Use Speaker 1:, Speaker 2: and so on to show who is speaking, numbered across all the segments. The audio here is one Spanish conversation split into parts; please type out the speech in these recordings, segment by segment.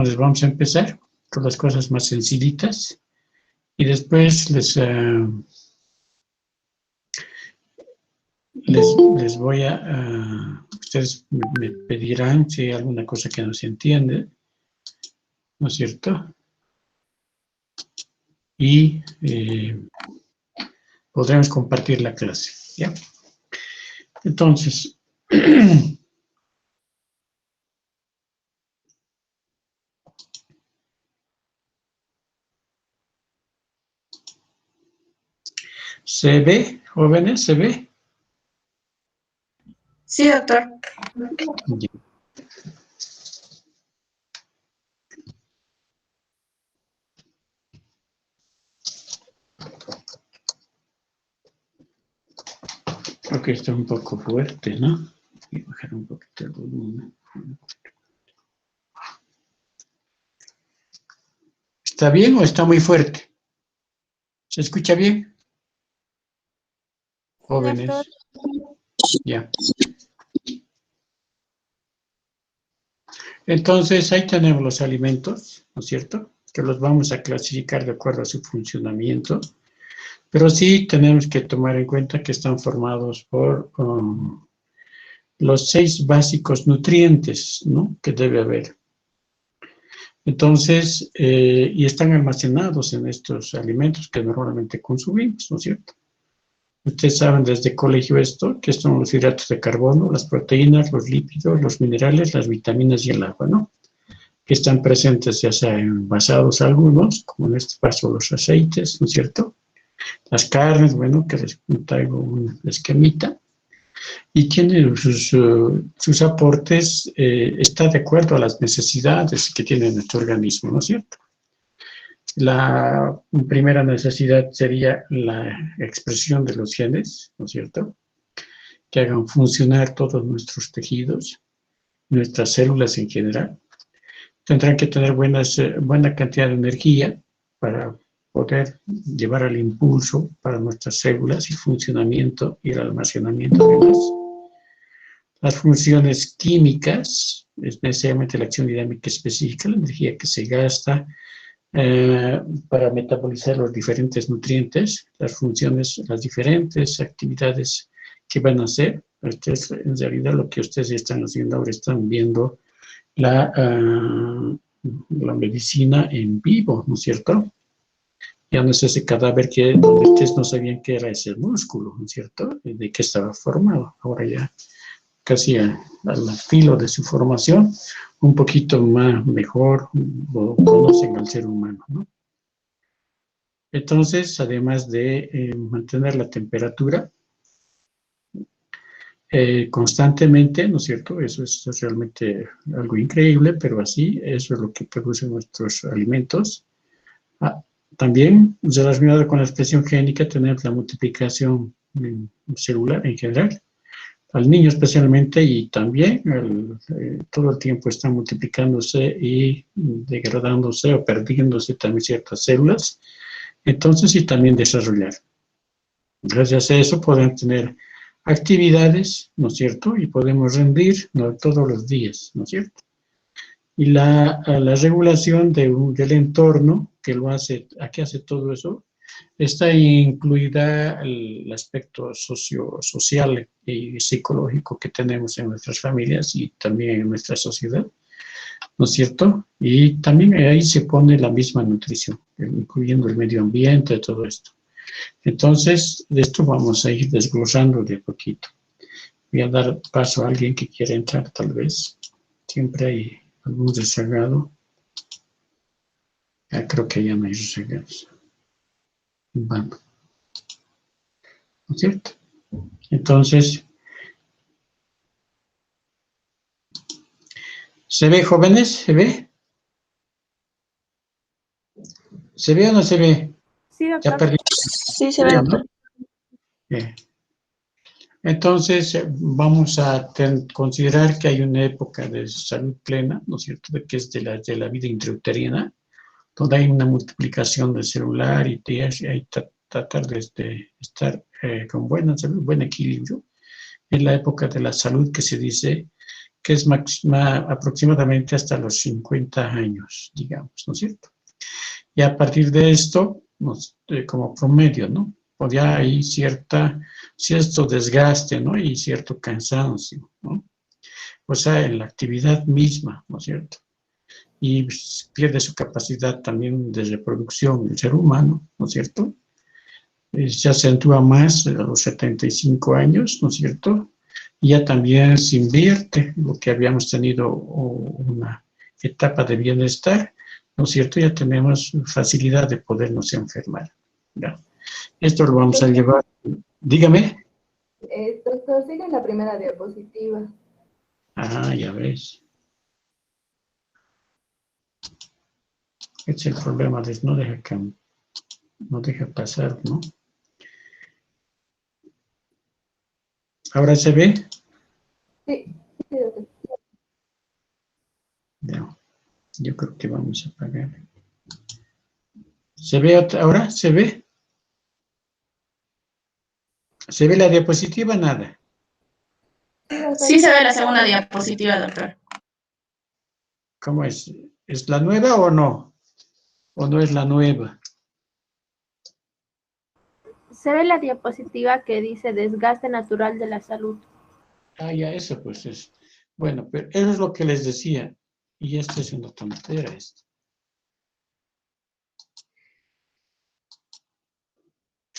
Speaker 1: Entonces vamos a empezar con las cosas más sencillitas y después les voy a ustedes me pedirán si hay alguna cosa que no se entiende, ¿no es cierto? Y podremos compartir la clase, ¿ya? Entonces, ¿se ve, jóvenes? ¿Se ve?
Speaker 2: Sí, doctor.
Speaker 1: Ya. Creo que está un poco fuerte, ¿no? Voy a bajar un poquito el volumen. ¿Está bien o está muy fuerte? ¿Se escucha bien? Jóvenes. Ya. Entonces, ahí tenemos los alimentos, ¿no es cierto? Que los vamos a clasificar de acuerdo a su funcionamiento. Pero sí tenemos que tomar en cuenta que están formados por los 6 básicos nutrientes, ¿no? Que debe haber. Entonces, y están almacenados en estos alimentos que normalmente consumimos, ¿no es cierto? Ustedes saben desde colegio esto, que son los hidratos de carbono, las proteínas, los lípidos, los minerales, las vitaminas y el agua, ¿no? Que están presentes ya sea envasados algunos, como en este caso los aceites, ¿no es cierto? Las carnes, bueno, que les traigo un esquemita, y tiene sus aportes, está de acuerdo a las necesidades que tiene nuestro organismo, ¿no es cierto? La primera necesidad sería la expresión de los genes, ¿no es cierto? Que hagan funcionar todos nuestros tejidos, nuestras células en general. Tendrán que tener buena cantidad de energía para poder llevar al impulso para nuestras células y funcionamiento y el almacenamiento de las funciones químicas, es necesariamente la acción dinámica específica, la energía que se gasta para metabolizar los diferentes nutrientes, las funciones, las diferentes actividades que van a hacer. Entonces, en realidad lo que ustedes están haciendo ahora, están viendo la medicina en vivo, ¿no es cierto? Ya no es ese cadáver que donde ustedes no sabían que era ese músculo, ¿no es cierto? De qué estaba formado. Ahora ya casi al filo de su formación, un poquito más mejor conocen al ser humano, ¿no? Entonces, además de mantener la temperatura constantemente, ¿no es cierto? Eso es realmente algo increíble, pero así, eso es lo que producen nuestros alimentos. También, relacionado con la expresión génica, tenemos la multiplicación celular en general, al niño especialmente, y también todo el tiempo están multiplicándose y degradándose o perdiéndose también ciertas células. Entonces, y también desarrollar. Gracias a eso podemos tener actividades, ¿no es cierto? Y podemos rendir, ¿no?, todos los días, ¿no es cierto? Y la regulación del entorno que lo hace, ¿a qué hace todo eso? Está incluida el aspecto social y psicológico que tenemos en nuestras familias y también en nuestra sociedad, ¿no es cierto? Y también ahí se pone la misma nutrición, incluyendo el medio ambiente, todo esto. Entonces, de esto vamos a ir desglosando de a poquito. Voy a dar paso a alguien que quiera entrar, tal vez. Siempre hay algún rezagado. Creo que ya no hay rezagados. Bueno, ¿no es cierto? Entonces, ¿se ve, jóvenes? ¿Se ve? ¿Se ve o no se ve?
Speaker 2: Sí,
Speaker 1: Ya
Speaker 2: doctor.
Speaker 1: perdí.
Speaker 2: Sí, se ve, doctor.
Speaker 1: Bien. Entonces, vamos a considerar que hay una época de salud plena, ¿no es cierto?, que es de la vida intrauterina, donde hay una multiplicación del celular y hay tratar de estar con buena salud, buen equilibrio. Es la época de la salud que se dice que es aproximadamente hasta los 50 años, digamos, ¿no es cierto? Y a partir de esto, como promedio, ¿no? Pues ya hay cierto desgaste, ¿no? Y cierto cansancio, ¿no? O sea, en la actividad misma, ¿no es cierto? Y pierde su capacidad también de reproducción el ser humano, ¿no es cierto? Se acentúa más a los 75 años, ¿no es cierto? Y ya también se invierte lo que habíamos tenido una etapa de bienestar, ¿no es cierto? Ya tenemos facilidad de podernos enfermar, ¿ya? Esto lo vamos a llevar, dígame.
Speaker 3: Doctor, sigue la primera diapositiva.
Speaker 1: Ah, ya ves. Este es el problema, no deja pasar, ¿no? ¿Ahora se ve?
Speaker 3: Sí, sí, doctor.
Speaker 1: No, yo creo que vamos a apagar. ¿Se ve ahora? ¿Se ve? ¿Se ve la diapositiva? Nada.
Speaker 2: Sí se ve la segunda diapositiva, doctor.
Speaker 1: ¿Cómo es? ¿Es la nueva o no? ¿O no es la nueva?
Speaker 4: Se ve la diapositiva que dice desgaste natural de la salud.
Speaker 1: Ah, ya, eso pues es. Bueno, pero eso es lo que les decía. Y esto es una tontera esto.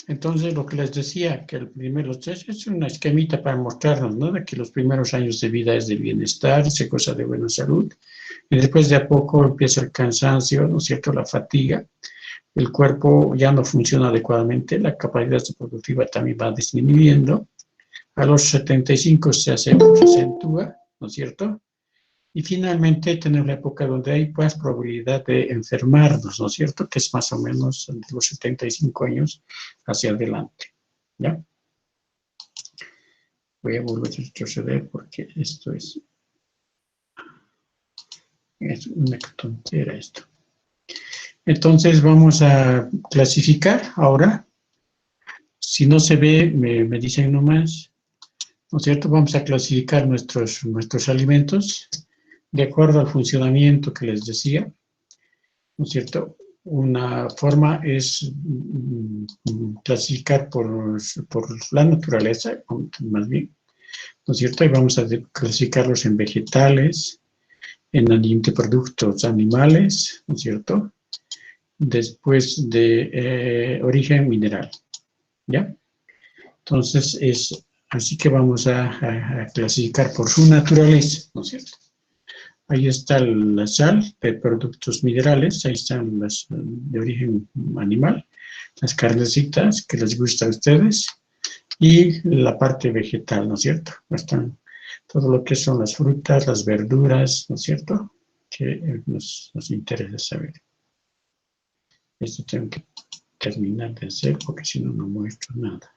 Speaker 1: Entonces, lo que les decía, que el primero es una esquemita para mostrarnos, ¿no? De que los primeros años de vida es de bienestar, se goza de buena salud, y después de a poco empieza el cansancio, ¿no es cierto?, la fatiga, el cuerpo ya no funciona adecuadamente, la capacidad reproductiva también va disminuyendo, a los 75 se acentúa, ¿no es cierto?, y finalmente tenemos la época donde hay más probabilidad de enfermarnos, ¿no es cierto?, que es más o menos de los 75 años hacia adelante, ¿ya? Voy a volver a retroceder porque esto es una tontera esto. Entonces vamos a clasificar ahora. Si no se ve, me dicen nomás, ¿no es cierto? Vamos a clasificar nuestros alimentos de acuerdo al funcionamiento que les decía, ¿no es cierto? Una forma es clasificar por la naturaleza, más bien, ¿no es cierto? Y vamos a clasificarlos en vegetales, en productos animales, ¿no es cierto? Después de origen mineral, ¿ya? Entonces, así que vamos a clasificar por su naturaleza, ¿no es cierto? Ahí está la sal de productos minerales, ahí están las de origen animal, las carnecitas que les gusta a ustedes, y la parte vegetal, ¿no es cierto? Están todo lo que son las frutas, las verduras, ¿no es cierto? Que nos interesa saber. Esto tengo que terminar de hacer porque si no, no muestro nada.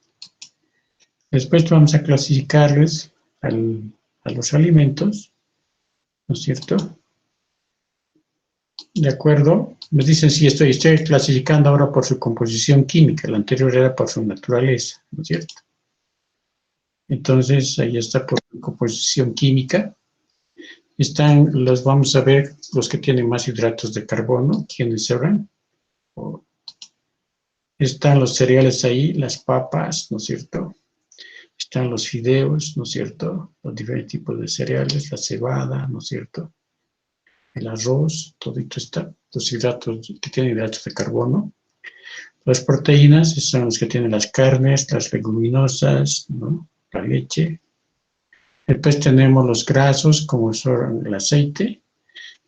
Speaker 1: Después vamos a clasificarles a los alimentos, ¿no es cierto? De acuerdo, me dicen si estoy clasificando ahora por su composición química, la anterior era por su naturaleza, ¿no es cierto? Entonces, ahí está por su composición química. Los vamos a ver, los que tienen más hidratos de carbono, ¿quiénes serán? Están los cereales ahí, las papas, ¿no es cierto? Están los fideos, ¿no es cierto? Los diferentes tipos de cereales, la cebada, ¿no es cierto? El arroz, todo esto está, los hidratos que tienen hidratos de carbono. Las proteínas son los que tienen las carnes, las leguminosas, ¿no? La leche. Después tenemos los grasos, como son el aceite,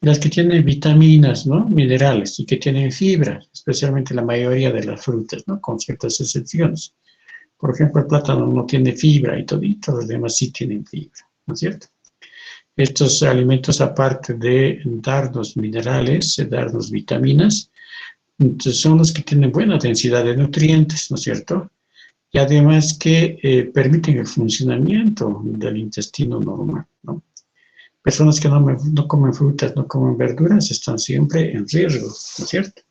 Speaker 1: las que tienen vitaminas, ¿no? Minerales y que tienen fibras, especialmente la mayoría de las frutas, ¿no? Con ciertas excepciones. Por ejemplo, el plátano no tiene fibra y todos los demás sí tienen fibra, ¿no es cierto? Estos alimentos, aparte de darnos minerales, darnos vitaminas, entonces son los que tienen buena densidad de nutrientes, ¿no es cierto? Y además que permiten el funcionamiento del intestino normal, ¿no? Personas que no comen frutas, no comen verduras, están siempre en riesgo, ¿no es cierto?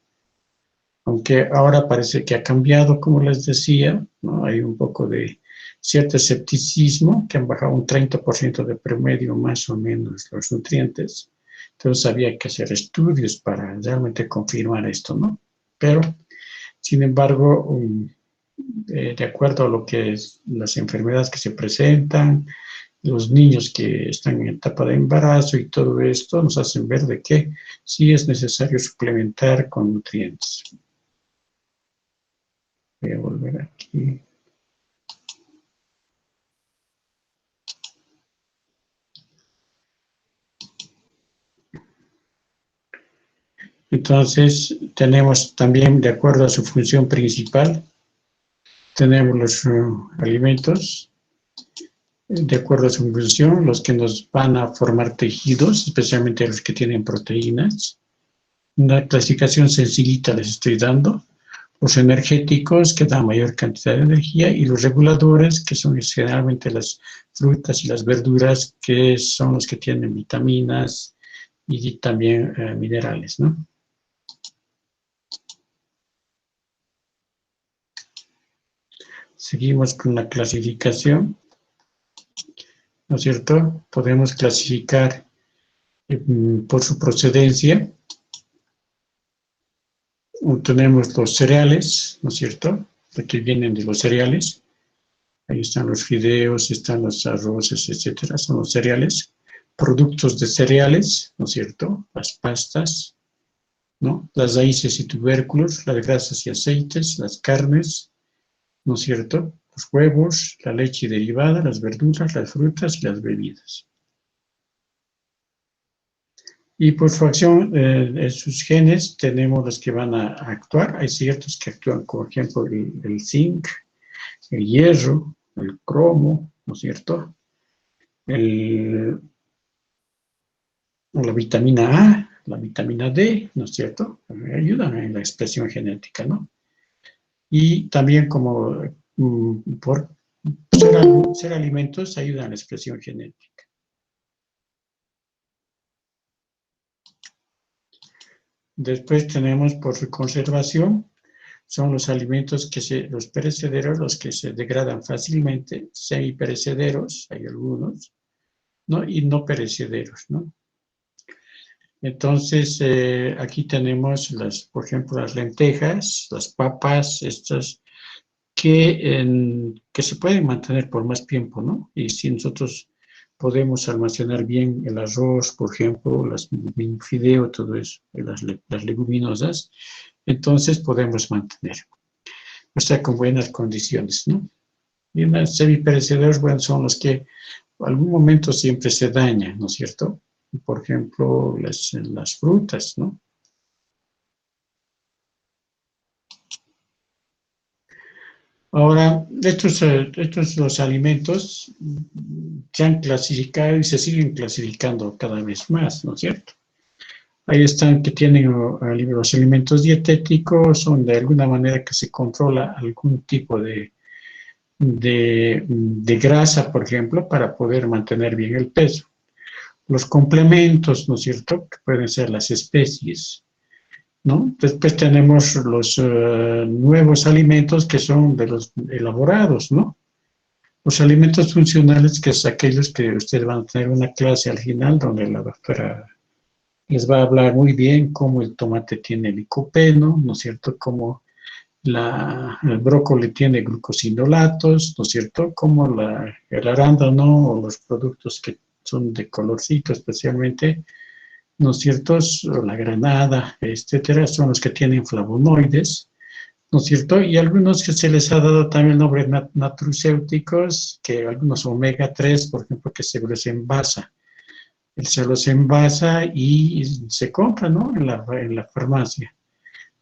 Speaker 1: Aunque ahora parece que ha cambiado, como les decía, ¿no? Hay un poco de cierto escepticismo, que han bajado un 30% de promedio más o menos los nutrientes. Entonces había que hacer estudios para realmente confirmar esto, ¿no? Pero, sin embargo, de acuerdo a lo que es las enfermedades que se presentan, los niños que están en etapa de embarazo y todo esto, nos hacen ver de que sí es necesario suplementar con nutrientes. Voy a volver aquí. Entonces, tenemos también, de acuerdo a su función principal, tenemos los alimentos, de acuerdo a su función, los que nos van a formar tejidos, especialmente los que tienen proteínas. Una clasificación sencillita les estoy dando. Los energéticos, que dan mayor cantidad de energía, y los reguladores, que son generalmente las frutas y las verduras, que son los que tienen vitaminas y también minerales, ¿no? Seguimos con la clasificación, ¿no es cierto? Podemos clasificar por su procedencia. Tenemos los cereales, ¿no es cierto? Aquí vienen de los cereales. Ahí están los fideos, están los arroces, etcétera. Son los cereales. Productos de cereales, ¿no es cierto? Las pastas, ¿no? Las raíces y tubérculos, las grasas y aceites, las carnes, ¿no es cierto? Los huevos, la leche derivada, las verduras, las frutas y las bebidas. Y por su acción, en sus genes, tenemos los que van a actuar. Hay ciertos que actúan, por ejemplo, el zinc, el hierro, el cromo, ¿no es cierto? La vitamina A, la vitamina D, ¿no es cierto? Ayudan en la expresión genética, ¿no? Y también como por ser alimentos, ayudan a la expresión genética. Después tenemos por su conservación, son los alimentos los perecederos, los que se degradan fácilmente, semiperecederos, hay algunos, ¿no? Y no perecederos, ¿no? Entonces, aquí tenemos, por ejemplo, las lentejas, las papas, estas que se pueden mantener por más tiempo, ¿no? Y si nosotros podemos almacenar bien el arroz, por ejemplo, el fideo, todo eso, las leguminosas, entonces podemos mantener, o sea, con buenas condiciones, ¿no? Y los semiperecederos, bueno, son los que en algún momento siempre se dañan, ¿no es cierto? Por ejemplo, las frutas, ¿no? Ahora, estos los alimentos se han clasificado y se siguen clasificando cada vez más, ¿no es cierto? Ahí están que tienen los alimentos dietéticos, son de alguna manera que se controla algún tipo de grasa, por ejemplo, para poder mantener bien el peso. Los complementos, ¿no es cierto?, que pueden ser las especies, ¿no? Después tenemos los nuevos alimentos que son de los elaborados, ¿no? Los alimentos funcionales, que es aquellos que ustedes van a tener una clase al final donde la doctora les va a hablar muy bien cómo el tomate tiene licopeno, ¿no es cierto?, cómo el brócoli tiene glucosinolatos, ¿no es cierto?, cómo el arándano o los productos que son de colorcito especialmente, ¿no es cierto?, la granada, etcétera, son los que tienen flavonoides, ¿no es cierto? Y algunos que se les ha dado también el nombre nutracéuticos, que algunos omega 3, por ejemplo, que se los envasa. Se los envasa y se compra, ¿no?, en la farmacia.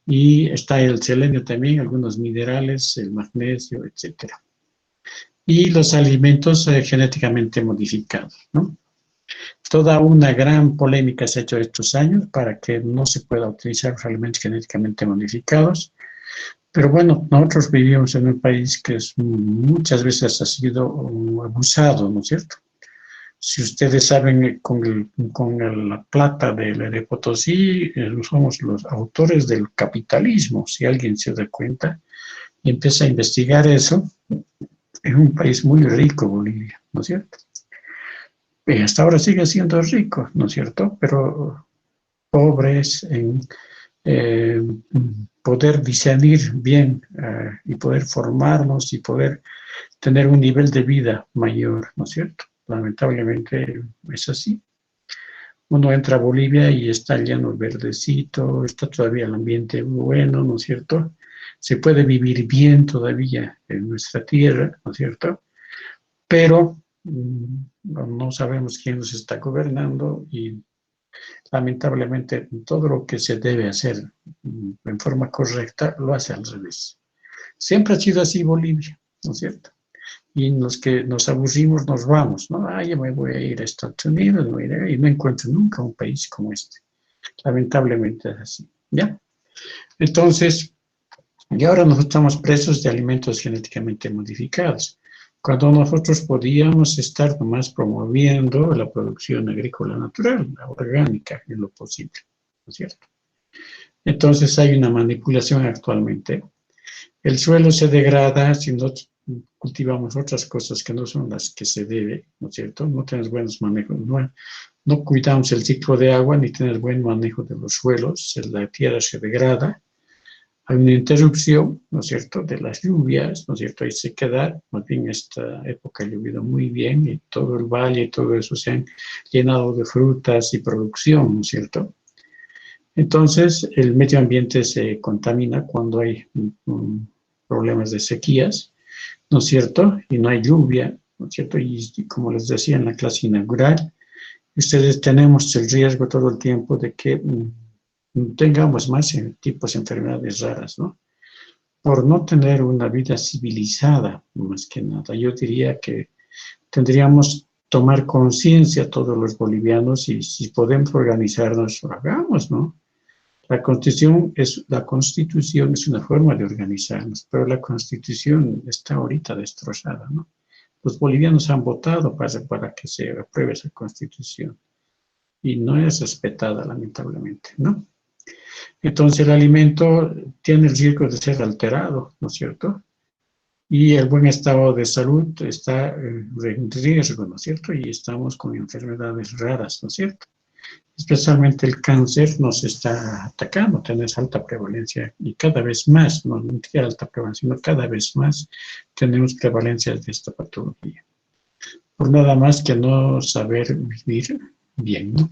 Speaker 1: Y está el selenio también, algunos minerales, el magnesio, etcétera. Y los alimentos genéticamente modificados, ¿no? Toda una gran polémica se ha hecho estos años para que no se pueda utilizar los alimentos genéticamente modificados. Pero bueno, nosotros vivimos en un país que muchas veces ha sido abusado, ¿no es cierto? Si ustedes saben, con la plata de Potosí, somos los autores del capitalismo. Si alguien se da cuenta y empieza a investigar eso, es un país muy rico, Bolivia, ¿no es cierto? Hasta ahora sigue siendo rico, ¿no es cierto? Pero pobres en eh, poder discernir bien y poder formarnos y poder tener un nivel de vida mayor, ¿no es cierto? Lamentablemente es así. Uno entra a Bolivia y está lleno verdecito, está todavía el ambiente bueno, ¿no es cierto? Se puede vivir bien todavía en nuestra tierra, ¿no es cierto? Pero no sabemos quién nos está gobernando y lamentablemente todo lo que se debe hacer en forma correcta lo hace al revés. Siempre ha sido así Bolivia, ¿no es cierto? Y los que nos aburrimos nos vamos, ¿no? Ah, yo me voy a ir a Estados Unidos, y no encuentro nunca un país como este. Lamentablemente es así, ¿ya? Entonces, y ahora nosotros estamos presos de alimentos genéticamente modificados, cuando nosotros podíamos estar nomás promoviendo la producción agrícola natural, la orgánica, en lo posible, ¿no es cierto? Entonces hay una manipulación actualmente. El suelo se degrada si no cultivamos otras cosas que no son las que se debe, ¿no es cierto? No tenemos buenos manejos, no cuidamos el ciclo de agua ni tenemos buen manejo de los suelos, la tierra se degrada, hay una interrupción, ¿no es cierto?, de las lluvias, ¿no es cierto?, hay sequedad, más bien esta época ha llovido muy bien y todo el valle y todo eso se han llenado de frutas y producción, ¿no es cierto? Entonces, el medio ambiente se contamina cuando hay problemas de sequías, ¿no es cierto?, y no hay lluvia, ¿no es cierto?, y como les decía en la clase inaugural, ustedes tenemos el riesgo todo el tiempo de que tengamos más tipos de enfermedades raras, ¿no? Por no tener una vida civilizada, más que nada. Yo diría que tendríamos tomar conciencia todos los bolivianos y si podemos organizarnos, lo hagamos, ¿no? La Constitución es una forma de organizarnos, pero la Constitución está ahorita destrozada, ¿no? Los bolivianos han votado para que se apruebe esa Constitución y no es respetada, lamentablemente, ¿no? Entonces el alimento tiene el riesgo de ser alterado, ¿no es cierto? Y el buen estado de salud está en riesgo, ¿no es cierto? Y estamos con enfermedades raras, ¿no es cierto? Especialmente el cáncer nos está atacando, tenemos alta prevalencia y cada vez más, no siquiera alta prevalencia, sino cada vez más tenemos prevalencias de esta patología. Por nada más que no saber vivir bien, ¿no?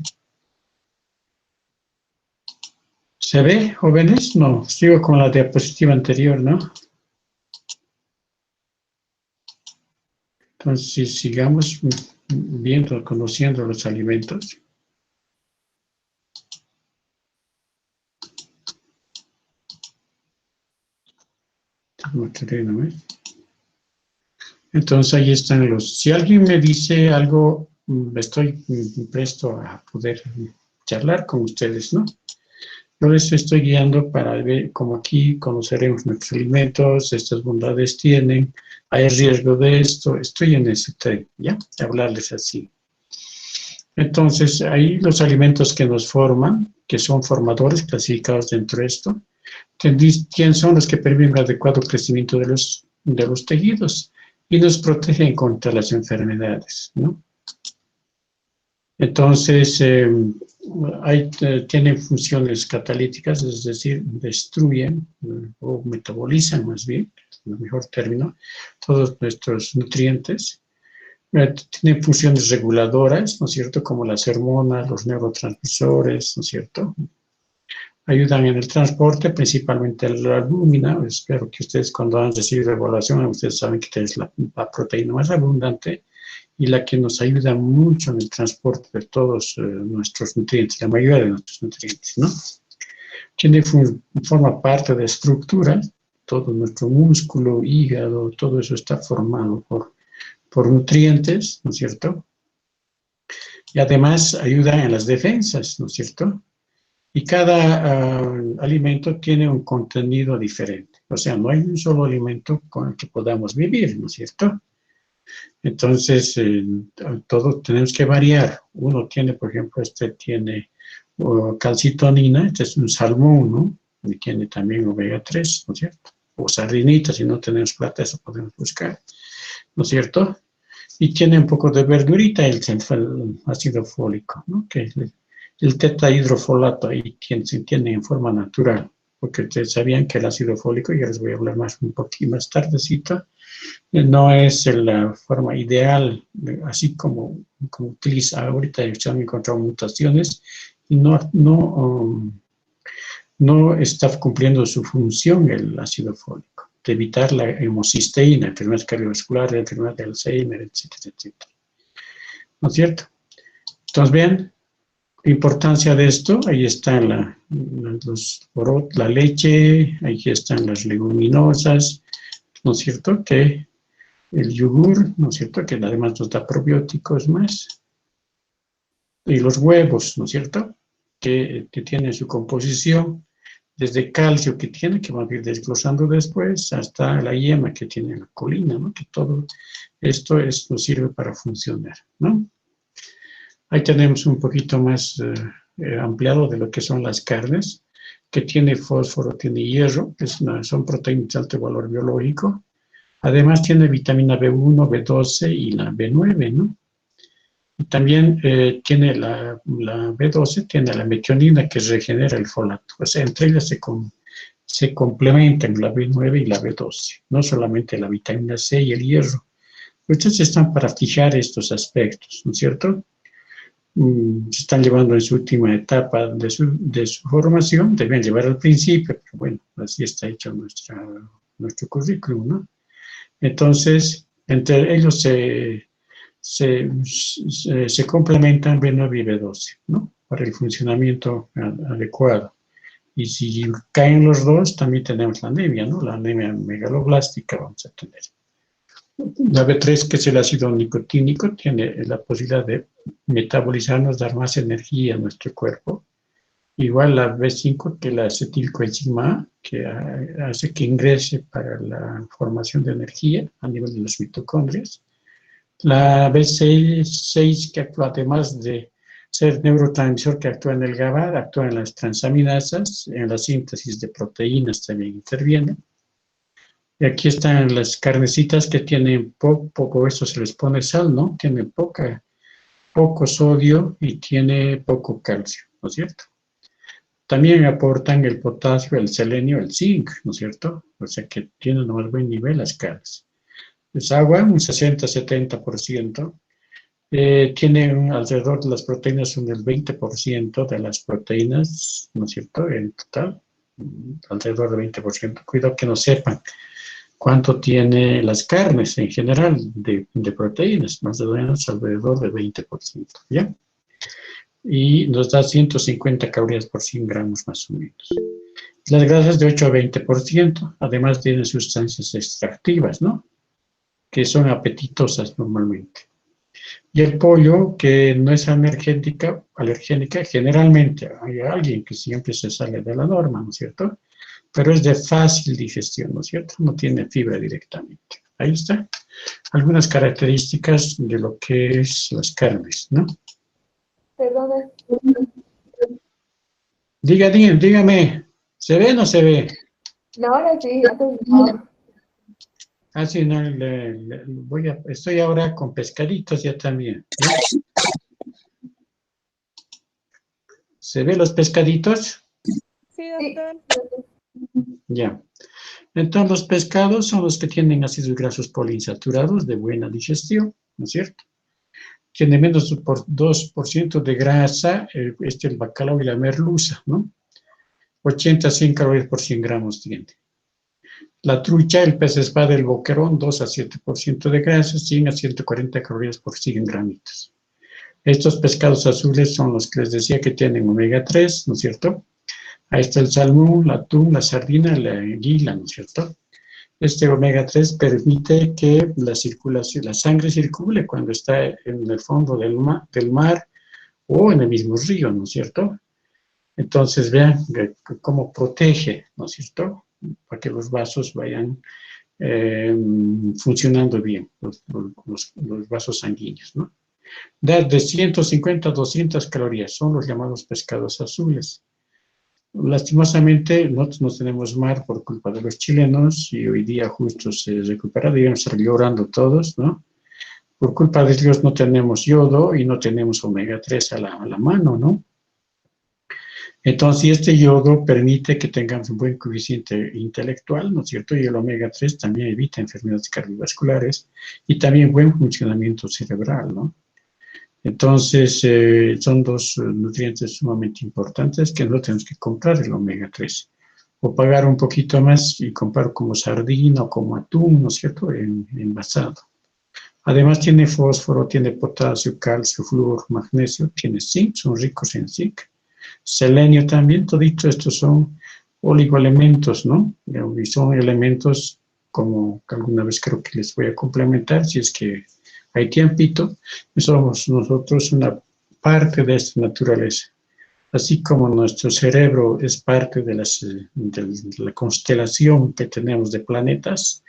Speaker 1: ¿Se ve, jóvenes? No, sigo con la diapositiva anterior, ¿no? Entonces, sigamos viendo, conociendo los alimentos. Entonces, ahí están los... Si alguien me dice algo, estoy presto a poder charlar con ustedes, ¿no? Yo les estoy guiando para ver cómo aquí conoceremos nuestros alimentos, estas bondades tienen, hay riesgo de esto, estoy en ese tren, ¿ya? De hablarles así. Entonces, ahí los alimentos que nos forman, que son formadores clasificados dentro de esto, ¿quiénes son los que permiten el adecuado crecimiento de los tejidos y nos protegen contra las enfermedades, ¿no? Entonces, tienen funciones catalíticas, es decir, destruyen o metabolizan más bien, el mejor término, todos nuestros nutrientes. Tienen funciones reguladoras, ¿no es cierto?, como las hormonas, los neurotransmisores, ¿no es cierto? Ayudan en el transporte, principalmente la albúmina. Espero que ustedes cuando han recibido evaluación, ustedes saben que es la proteína más abundante y la que nos ayuda mucho en el transporte de todos nuestros nutrientes, la mayoría de nuestros nutrientes, ¿no? Forma parte de estructura, todo nuestro músculo, hígado, todo eso está formado por nutrientes, ¿no es cierto? Y además ayuda en las defensas, ¿no es cierto? Y cada alimento tiene un contenido diferente. O sea, no hay un solo alimento con el que podamos vivir, ¿no es cierto? Entonces, todos tenemos que variar. Uno tiene, por ejemplo, tiene calcitonina, este es un salmón, ¿no? Y tiene también omega 3, ¿no es cierto? O sardinitas, si no tenemos plata, eso podemos buscar. ¿no es cierto? Y tiene un poco de verdurita el ácido fólico, ¿no? Que el tetrahidrofolato ahí se tiene en forma natural, porque ustedes sabían que el ácido fólico, ya les voy a hablar un poquito más tardecito, no es la forma ideal, así como utiliza ahorita, se han encontrado mutaciones, y no está cumpliendo su función el ácido fólico, de evitar la hemocisteína, enfermedades cardiovasculares, enfermedad de Alzheimer, etcétera, etcétera. ¿No es cierto? Entonces, vean la importancia de esto. Ahí están la leche, ahí están las leguminosas, ¿no es cierto? Que el yogur, ¿no es cierto? Que además nos da probióticos más. Y los huevos, ¿no es cierto? Que tienen su composición, desde calcio que tiene, que vamos a ir desglosando después, hasta la yema que tiene la colina, ¿no? Que todo esto nos sirve para funcionar, ¿no? Ahí tenemos un poquito más ampliado de lo que son las carnes, que tiene fósforo, tiene hierro, son proteínas de alto valor biológico. Además tiene vitamina B1, B12 y la B9, ¿no? Y también tiene la B12, tiene la metionina que regenera el folato. O sea, entre ellas se complementan la B9 y la B12, no solamente la vitamina C y el hierro. Ustedes están para fijar estos aspectos, ¿no es cierto? Se están llevando en su última etapa de su formación, deben llevar al principio, pero bueno, así está hecho nuestro currículum, ¿no? Entonces, entre ellos se complementan B9 y B12, ¿no? Para el funcionamiento adecuado. Y si caen los dos, también tenemos la anemia, ¿no? La anemia megaloblástica vamos a tener. La B3, que es el ácido nicotínico, tiene la posibilidad de metabolizarnos, dar más energía a nuestro cuerpo. Igual la B5, que es la acetilcoenzima A, que hace que ingrese para la formación de energía a nivel de las mitocondrias. La B6, que actúa además de ser neurotransmisor que actúa en el GABA, actúa en las transaminasas, en la síntesis de proteínas también interviene. Y aquí están las carnecitas que tienen poco, esto se les pone sal, ¿no? Tienen poco sodio y tiene poco calcio, ¿no es cierto? También aportan el potasio, el selenio, el zinc, ¿no es cierto? O sea que tienen un buen nivel las carnes. Es agua, un 60-70%. Tiene alrededor de las proteínas, el 20% de las proteínas, ¿no es cierto? En total, alrededor del 20%. Cuidado que no sepan cuánto tiene las carnes en general de proteínas, más o menos alrededor del 20%, ¿ya? Y nos da 150 calorías por 100 gramos más o menos. Las grasas de 8 a 20%, además tienen sustancias extractivas, ¿no? Que son apetitosas normalmente. Y el pollo, que no es alergénica, generalmente hay alguien que siempre se sale de la norma, ¿no es cierto? Pero es de fácil digestión, ¿no es cierto? No tiene fibra directamente. Ahí está. Algunas características de lo que es las carnes, ¿no?
Speaker 3: Perdón.
Speaker 1: Dígame, ¿se ve o no se ve?
Speaker 3: No, ahora sí, antes no.
Speaker 1: Ah, sí, no, estoy ahora con pescaditos ya también. ¿Sí? ¿Se ve los pescaditos?
Speaker 5: Sí, doctor.
Speaker 1: Ya. Entonces, los pescados son los que tienen ácidos grasos poliinsaturados de buena digestión, ¿no es cierto? Tiene menos de 2% de grasa, el bacalao y la merluza, ¿no? 80 a 100 calorías por 100 gramos tiene. La trucha, el pez espada, el boquerón, 2 a 7% de grasa, 100 a 140 calorías por 100 gramitos. Estos pescados azules son los que les decía que tienen omega 3, ¿no es cierto? Ahí está el salmón, el atún, la sardina, la anguila, ¿no es cierto? Este omega 3 permite que la sangre circule cuando está en el fondo del mar o en el mismo río, ¿no es cierto? Entonces, vean cómo protege, ¿no es cierto? Para que los vasos vayan funcionando bien, los vasos sanguíneos, ¿no? De 150 a 200 calorías son los llamados pescados azules. lastimosamente, nosotros no tenemos mar por culpa de los chilenos y hoy día justo se recupera, debemos estar llorando todos, ¿no? Por culpa de Dios no tenemos yodo y no tenemos omega 3 a la mano, ¿no? Entonces, este yodo permite que tengamos un buen coeficiente intelectual, ¿no es cierto? Y el omega 3 también evita enfermedades cardiovasculares y también buen funcionamiento cerebral, ¿no? Entonces, son dos nutrientes sumamente importantes que no tenemos que comprar el omega 3 o pagar un poquito más y comprar como sardina o como atún, ¿no es cierto?, envasado. Además tiene fósforo, tiene potasio, calcio, flúor, magnesio, tiene zinc, son ricos en zinc. Selenio también, todito estos son oligoelementos, ¿no? Y son elementos como que alguna vez creo que les voy a complementar, si es que hay tiempito, somos nosotros una parte de esta naturaleza. Así como nuestro cerebro es parte de la constelación que tenemos de planetas,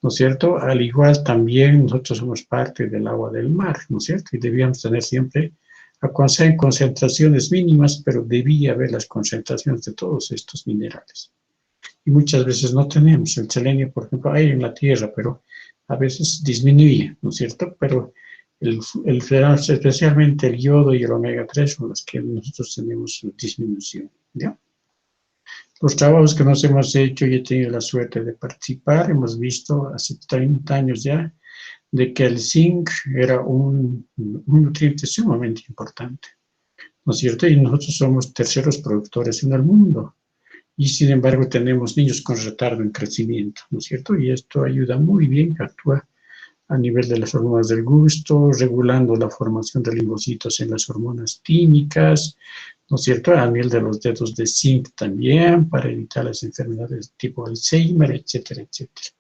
Speaker 1: ¿no es cierto? Al igual también nosotros somos parte del agua del mar, ¿no es cierto? Y debíamos tener siempre, en concentraciones mínimas, pero debía haber las concentraciones de todos estos minerales. Y muchas veces no tenemos. El selenio, por ejemplo, hay en la Tierra, pero a veces disminuye, ¿no es cierto? Pero especialmente el yodo y el omega 3 son los que nosotros tenemos disminución, ¿ya? Los trabajos que nos hemos hecho y he tenido la suerte de participar, hemos visto hace 30 años ya de que el zinc era un nutriente sumamente importante, ¿no es cierto? Y nosotros somos terceros productores en el mundo. Y sin embargo tenemos niños con retardo en crecimiento, ¿no es cierto? Y esto ayuda muy bien, actúa a nivel de las hormonas del gusto, regulando la formación de linfocitos en las hormonas tímicas, ¿no es cierto? A nivel de los dedos de zinc también, para evitar las enfermedades tipo Alzheimer, etcétera, etcétera.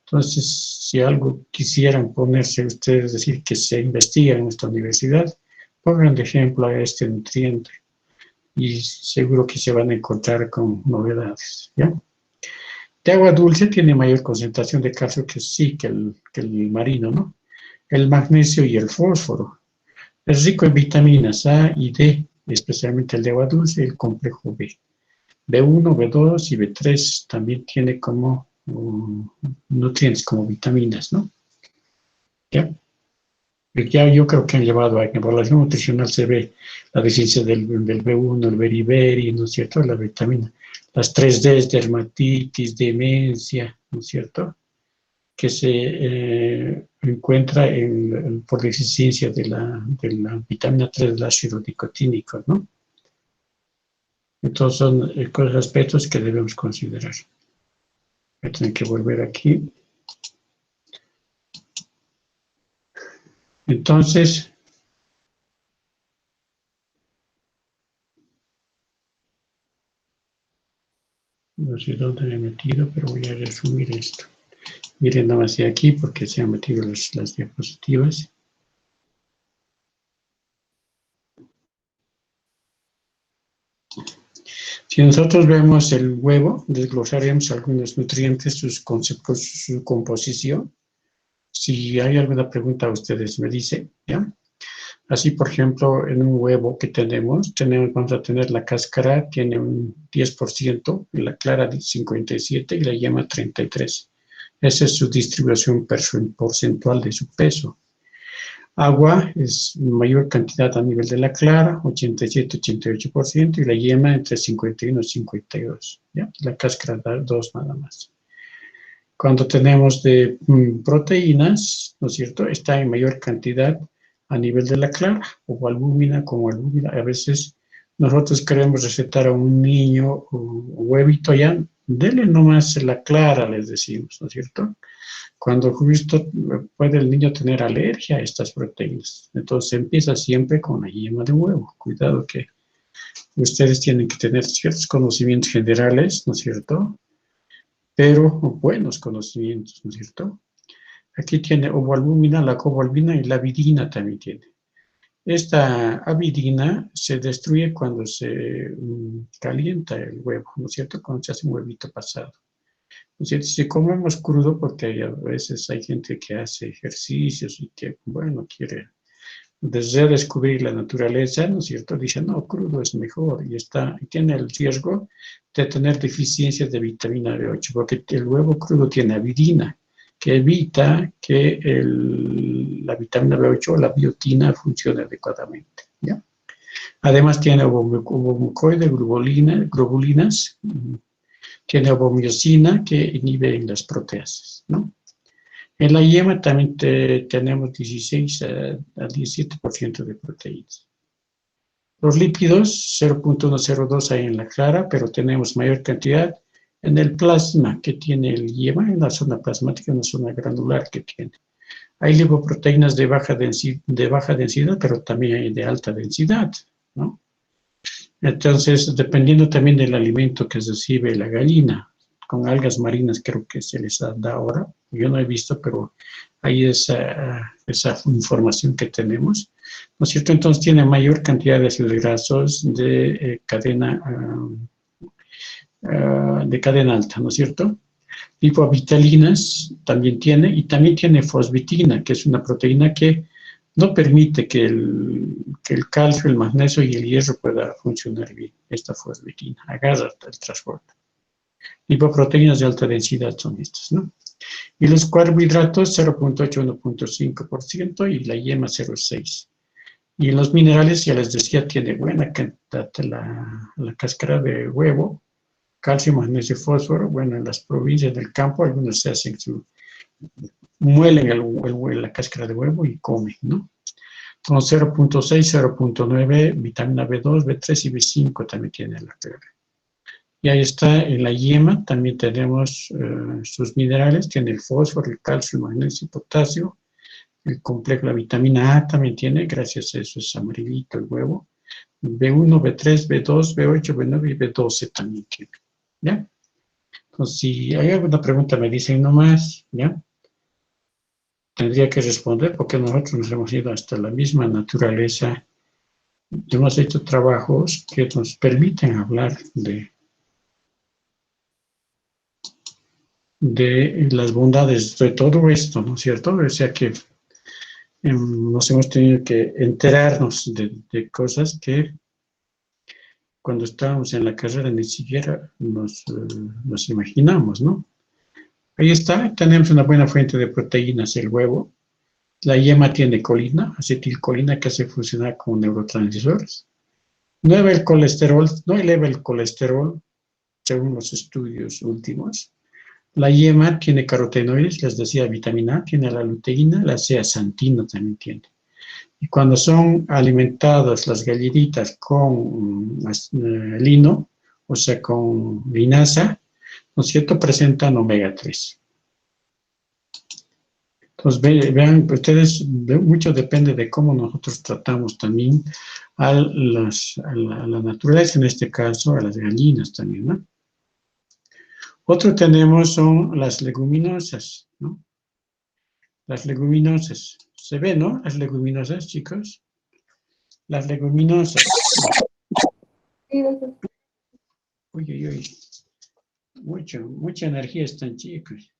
Speaker 1: Entonces, si algo quisieran ponerse ustedes, decir que se investiga en esta universidad, pongan de ejemplo a este nutriente y seguro que se van a encontrar con novedades, ¿ya? De agua dulce tiene mayor concentración de calcio que sí, que el marino, ¿no? El magnesio y el fósforo. Es rico en vitaminas A y D, especialmente el de agua dulce y el complejo B. B1, B2 y B3 también tiene como nutrientes, como vitaminas, ¿no? ¿Ya? Ya yo creo que han llevado a que en evaluación nutricional se ve la deficiencia del B1, el beriberi, ¿no es cierto? La vitamina, las 3D, dermatitis, demencia, ¿no es cierto? Que se encuentra por deficiencia de la vitamina 3 del ácido nicotínico, ¿no? Entonces son aspectos que debemos considerar. Voy a tener que volver aquí. Entonces, no sé dónde me he metido, pero voy a resumir esto. Miren nada más de aquí porque se han metido las diapositivas. Si nosotros vemos el huevo, desglosaremos algunos nutrientes, sus conceptos, su composición. Si hay alguna pregunta, ustedes me dicen, ¿ya? Así, por ejemplo, en un huevo que vamos a tener la cáscara, tiene un 10%, la clara 57% y la yema 33%. Esa es su distribución porcentual de su peso. Agua es mayor cantidad a nivel de la clara, 87-88%, y la yema entre 51 y 52%. ¿Ya? La cáscara da 2 nada más. Cuando tenemos de proteínas, ¿no es cierto?, está en mayor cantidad a nivel de la clara, o albúmina como albúmina. A veces nosotros queremos recetar a un niño un huevito ya, dele nomás la clara, les decimos, ¿no es cierto? Cuando justo puede el niño tener alergia a estas proteínas. Entonces empieza siempre con la yema de huevo. Cuidado que ustedes tienen que tener ciertos conocimientos generales, ¿no es cierto?, pero buenos conocimientos, ¿no es cierto? Aquí tiene ovoalbúmina, la cobalbina y la avidina también tiene. Esta avidina se destruye cuando se calienta el huevo, ¿no es cierto? Cuando se hace un huevito pasado. ¿No es cierto? Si comemos crudo, porque a veces hay gente que hace ejercicios y que, bueno, quiere de redescubrir la naturaleza, ¿no es cierto? Dice, no, crudo es mejor y tiene el riesgo de tener deficiencias de vitamina B8, porque el huevo crudo tiene avidina, que evita que la vitamina B8 o la biotina funcione adecuadamente, ¿ya? Además tiene ovomucoides, globulinas, tiene ovomiosina que inhibe las proteasas, ¿no? En la yema también tenemos 16 a 17% de proteínas. Los lípidos, 0.102 hay en la clara, pero tenemos mayor cantidad en el plasma que tiene el yema, en la zona plasmática, en la zona granular que tiene. Hay lipoproteínas de baja densidad, pero también hay de alta densidad, ¿no? Entonces, dependiendo también del alimento que recibe la gallina, con algas marinas creo que se les da ahora, yo no he visto, pero hay esa información que tenemos, ¿no es cierto? Entonces tiene mayor cantidad de ácidos grasos de cadena alta, ¿no es cierto? Lipovitalinas también tiene, y también tiene fosbitina, que es una proteína que no permite que el calcio, el magnesio y el hierro pueda funcionar bien, esta fosbitina, agarra el transporte. Lipoproteínas de alta densidad son estas, ¿no? Y los carbohidratos 0.8, 1.5% y la yema 0.6. Y los minerales, ya les decía, tiene buena cantidad la cáscara de huevo, calcio, magnesio, fósforo. Bueno, en las provincias del campo algunos se hacen muelen la cáscara de huevo y comen, ¿no? Entonces 0.6, 0.9, vitamina B2, B3 y B5 también tiene la clara. Y ahí está, en la yema también tenemos sus minerales, tiene el fósforo, el calcio, el magnesio, el potasio, el complejo, la vitamina A también tiene, gracias a eso es amarillito el huevo, B1, B3, B2, B8, B9 y B12 también tiene, ¿ya? Entonces, si hay alguna pregunta me dicen nomás, ¿ya? Tendría que responder porque nosotros nos hemos ido hasta la misma naturaleza, hemos hecho trabajos que nos permiten hablar de las bondades de todo esto, ¿no es cierto? O sea que nos hemos tenido que enterarnos de cosas que cuando estábamos en la carrera ni siquiera nos imaginamos, ¿no? Ahí está, tenemos una buena fuente de proteínas, el huevo. La yema tiene colina, acetilcolina, que hace funcionar como neurotransmisores. No eleva el colesterol, según los estudios últimos. La yema tiene carotenoides, les decía, vitamina A, tiene la luteína, la zeaxantina también tiene. Y cuando son alimentadas las gallinitas con lino, o sea, con linaza, ¿no es cierto?, presentan omega 3. Entonces, vean, ustedes, mucho depende de cómo nosotros tratamos también a la naturaleza, en este caso, a las gallinas también, ¿no? Otro tenemos son las leguminosas, ¿no? Las leguminosas. ¿Se ve, no? Las leguminosas, chicos. Las leguminosas.
Speaker 3: Sí, doctor.
Speaker 1: Uy. Mucha energía están, chicos,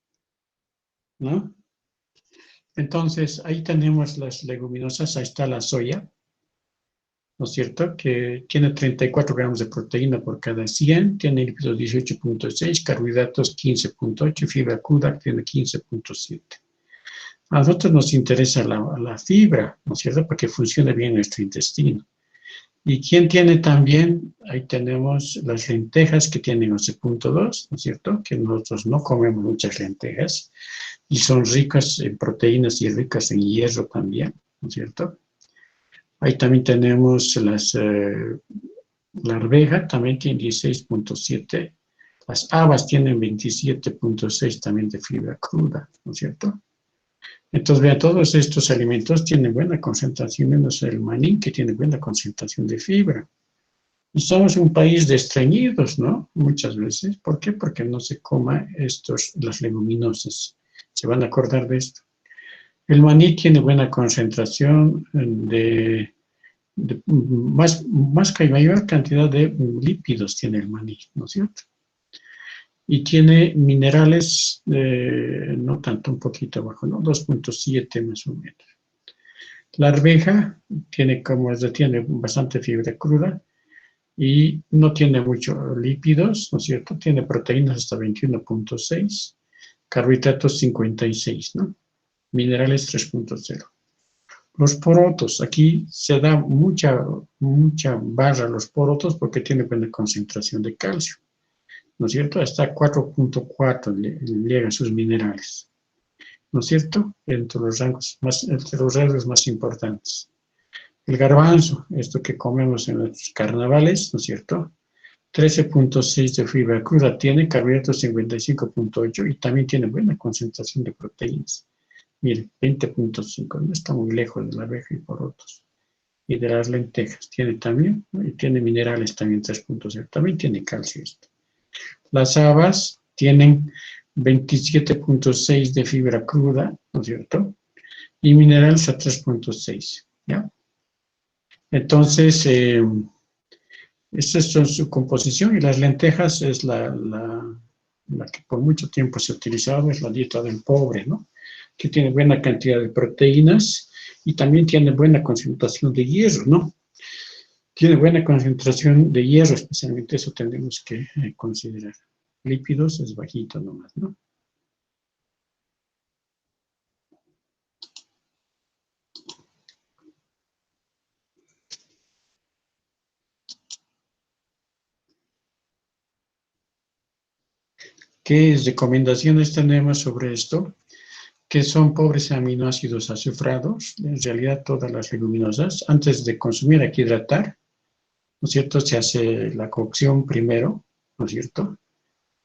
Speaker 1: ¿no? Entonces, ahí tenemos las leguminosas. Ahí está la soya, ¿no es cierto? Que tiene 34 gramos de proteína por cada 100, tiene lípidos 18.6, carbohidratos 15.8, fibra cruda tiene 15.7. A nosotros nos interesa la fibra, ¿no es cierto? Para que funcione bien nuestro intestino. ¿Y quién tiene también? Ahí tenemos las lentejas que tienen 11.2, ¿no es cierto? Que nosotros no comemos muchas lentejas y son ricas en proteínas y ricas en hierro también, ¿no es cierto? Ahí también tenemos la arveja, también tiene 16.7. Las habas tienen 27.6 también de fibra cruda, ¿no es cierto? Entonces, vean, todos estos alimentos tienen buena concentración, menos el maní, que tiene buena concentración de fibra. Y somos un país de estreñidos, ¿no? Muchas veces. ¿Por qué? Porque no se coma las leguminosas. Se van a acordar de esto. El maní tiene buena concentración de mayor cantidad de lípidos tiene el maní, ¿no es cierto? Y tiene minerales, no tanto, un poquito abajo, ¿no? 2.7 más o menos. La arveja tiene bastante fibra cruda y no tiene muchos lípidos, ¿no es cierto? Tiene proteínas hasta 21.6, carbohidratos 56, ¿no? Minerales 3.0. Los porotos, aquí se da mucha barra a los porotos porque tiene buena concentración de calcio, ¿no es cierto? Hasta 4.4 llegan sus minerales, ¿no es cierto? Entre los rangos más importantes. El garbanzo, esto que comemos en los carnavales, ¿no es cierto? 13.6 de fibra cruda tiene, carbohidratos 55.8 y también tiene buena concentración de proteínas. Mire, 20.5, no está muy lejos de la arveja y porotos. Y de las lentejas, tiene también, ¿no? Y tiene minerales también 3.0, también tiene calcio esto. Las habas tienen 27.6 de fibra cruda, ¿no es cierto? Y minerales a 3.6, ¿ya? Entonces, esta es su composición y las lentejas es la que por mucho tiempo se ha utilizado, es la dieta del pobre, ¿no? Que tiene buena cantidad de proteínas y también tiene buena concentración de hierro, ¿no? Tiene buena concentración de hierro, especialmente eso tenemos que considerar. Lípidos es bajito nomás, ¿no? ¿Qué recomendaciones tenemos sobre esto? Que son pobres en aminoácidos azufrados, en realidad todas las leguminosas. Antes de consumir hay que hidratar, ¿no es cierto? Se hace la cocción primero, ¿no es cierto?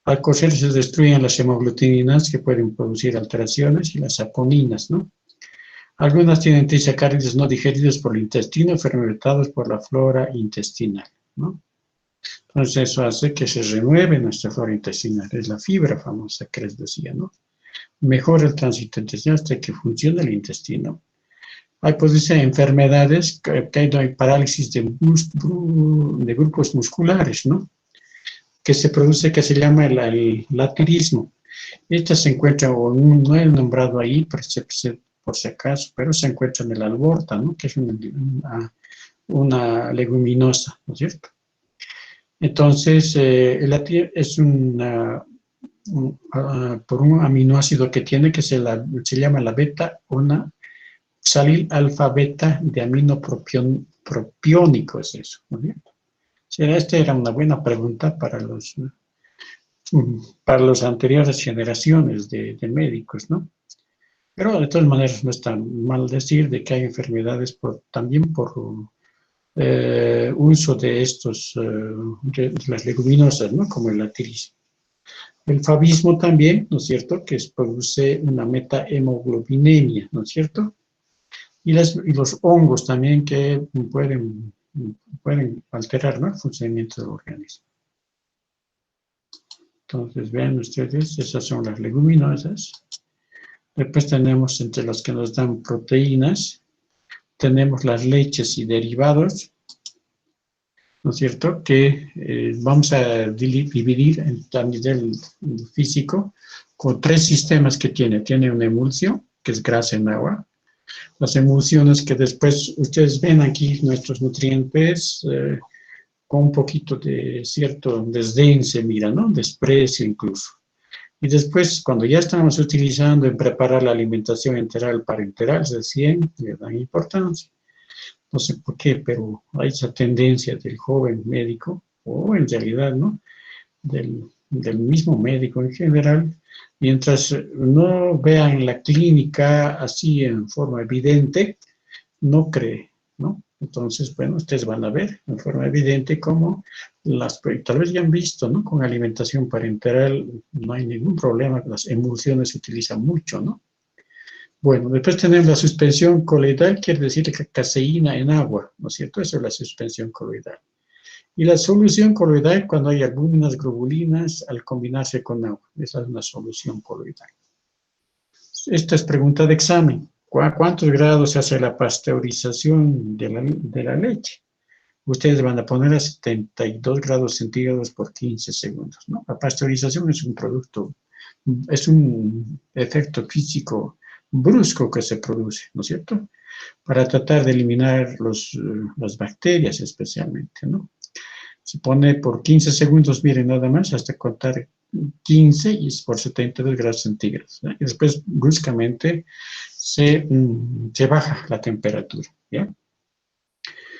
Speaker 1: Al cocer se destruyen las hemoglutininas que pueden producir alteraciones y las saponinas, ¿no? Algunas tienen trisacáridos no digeridos por el intestino, fermentados por la flora intestinal, ¿no? Entonces eso hace que se renueve nuestra flora intestinal, es la fibra famosa que les decía, ¿no? Mejora el tránsito intestinal hasta que funcione el intestino. Hay pues enfermedades que hay parálisis de grupos musculares, ¿no? Que se llama el latirismo. Esta se encuentra, no he nombrado ahí, por si acaso, pero se encuentra en el alborta, ¿no? Que es una leguminosa, ¿no es cierto? Entonces, el latirismo es por un aminoácido que tiene que se llama la beta-1 salil alfa-beta de amino propiónico, es eso, ¿no es cierto? Esta era una buena pregunta para las anteriores generaciones de médicos, ¿no? Pero de todas maneras no es tan mal decir de que hay enfermedades también por uso de de las leguminosas, ¿no? Como el latirismo. El favismo también, ¿no es cierto?, que produce una metahemoglobinemia, ¿no es cierto? Y los hongos también que pueden alterar, ¿no?, el funcionamiento del organismo. Entonces, vean ustedes, esas son las leguminosas. Después tenemos entre las que nos dan proteínas, tenemos las leches y derivados, ¿no es cierto?, que vamos a dividir a nivel físico con 3 sistemas que tiene. Tiene una emulsión, que es grasa en agua. Las emulsiones que después ustedes ven aquí nuestros nutrientes con un poquito de cierto desdén se mira, ¿no? Desprecio incluso. Y después, cuando ya estamos utilizando en preparar la alimentación enteral parenteral, recién le dan importancia. No sé por qué, pero hay esa tendencia del joven médico, o en realidad, ¿no?, del mismo médico en general, mientras no vean la clínica así en forma evidente, no cree, ¿no? Entonces, bueno, ustedes van a ver en forma evidente cómo tal vez ya han visto, ¿no?, con alimentación parenteral no hay ningún problema, las emulsiones se utilizan mucho, ¿no? Bueno, después tenemos la suspensión coloidal, quiere decir que caseína en agua, ¿no es cierto? Eso es la suspensión coloidal. Y la solución coloidal cuando hay albúminas, globulinas, al combinarse con agua. Esa es una solución coloidal. Esta es pregunta de examen. ¿Cuántos grados se hace la pasteurización de la leche? Ustedes van a poner a 72 grados centígrados por 15 segundos, ¿no? La pasteurización es un producto, es un efecto físico brusco que se produce, ¿no es cierto? para tratar de eliminar las bacterias especialmente, ¿no? Se pone por 15 segundos, miren, nada más, hasta contar 15 y es por 72 grados centígrados, ¿no? Y después bruscamente se baja la temperatura, ¿ya?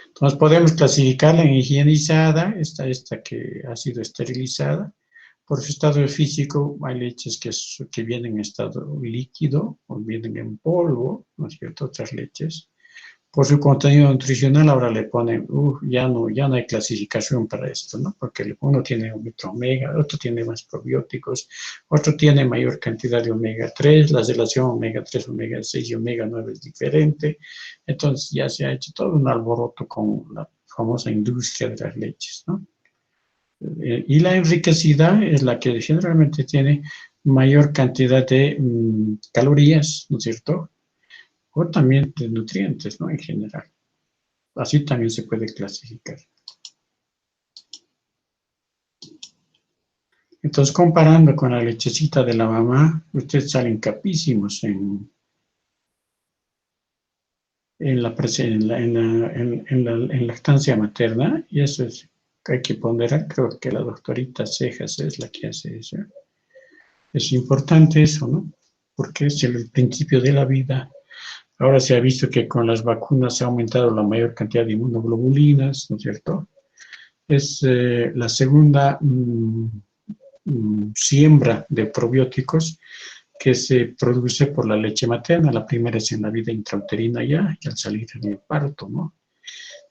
Speaker 1: Entonces podemos clasificarla en higienizada, esta que ha sido esterilizada. Por su estado físico, hay leches que vienen en estado líquido o vienen en polvo, ¿no es cierto? Otras leches. Por su contenido nutricional, ahora le ponen, ya no hay clasificación para esto, ¿no? Porque uno tiene mucho omega, otro tiene más probióticos, otro tiene mayor cantidad de omega 3, la relación omega 3, omega 6 y omega 9 es diferente. Entonces ya se ha hecho todo un alboroto con la famosa industria de las leches, ¿no? Y la enriquecida es la que generalmente tiene mayor cantidad de calorías, ¿no es cierto? O también de nutrientes, ¿no? En general. Así también se puede clasificar. Entonces, comparando con la lechecita de la mamá, ustedes salen capísimos en lactancia materna, y eso es que hay que ponderar. Creo que la doctorita Cejas es la que hace eso. Es importante eso, ¿no? Porque es el principio de la vida. Ahora se ha visto que con las vacunas se ha aumentado la mayor cantidad de inmunoglobulinas, ¿no es cierto? Es la segunda siembra de probióticos que se produce por la leche materna. La primera es en la vida intrauterina ya, y al salir en el parto, ¿no?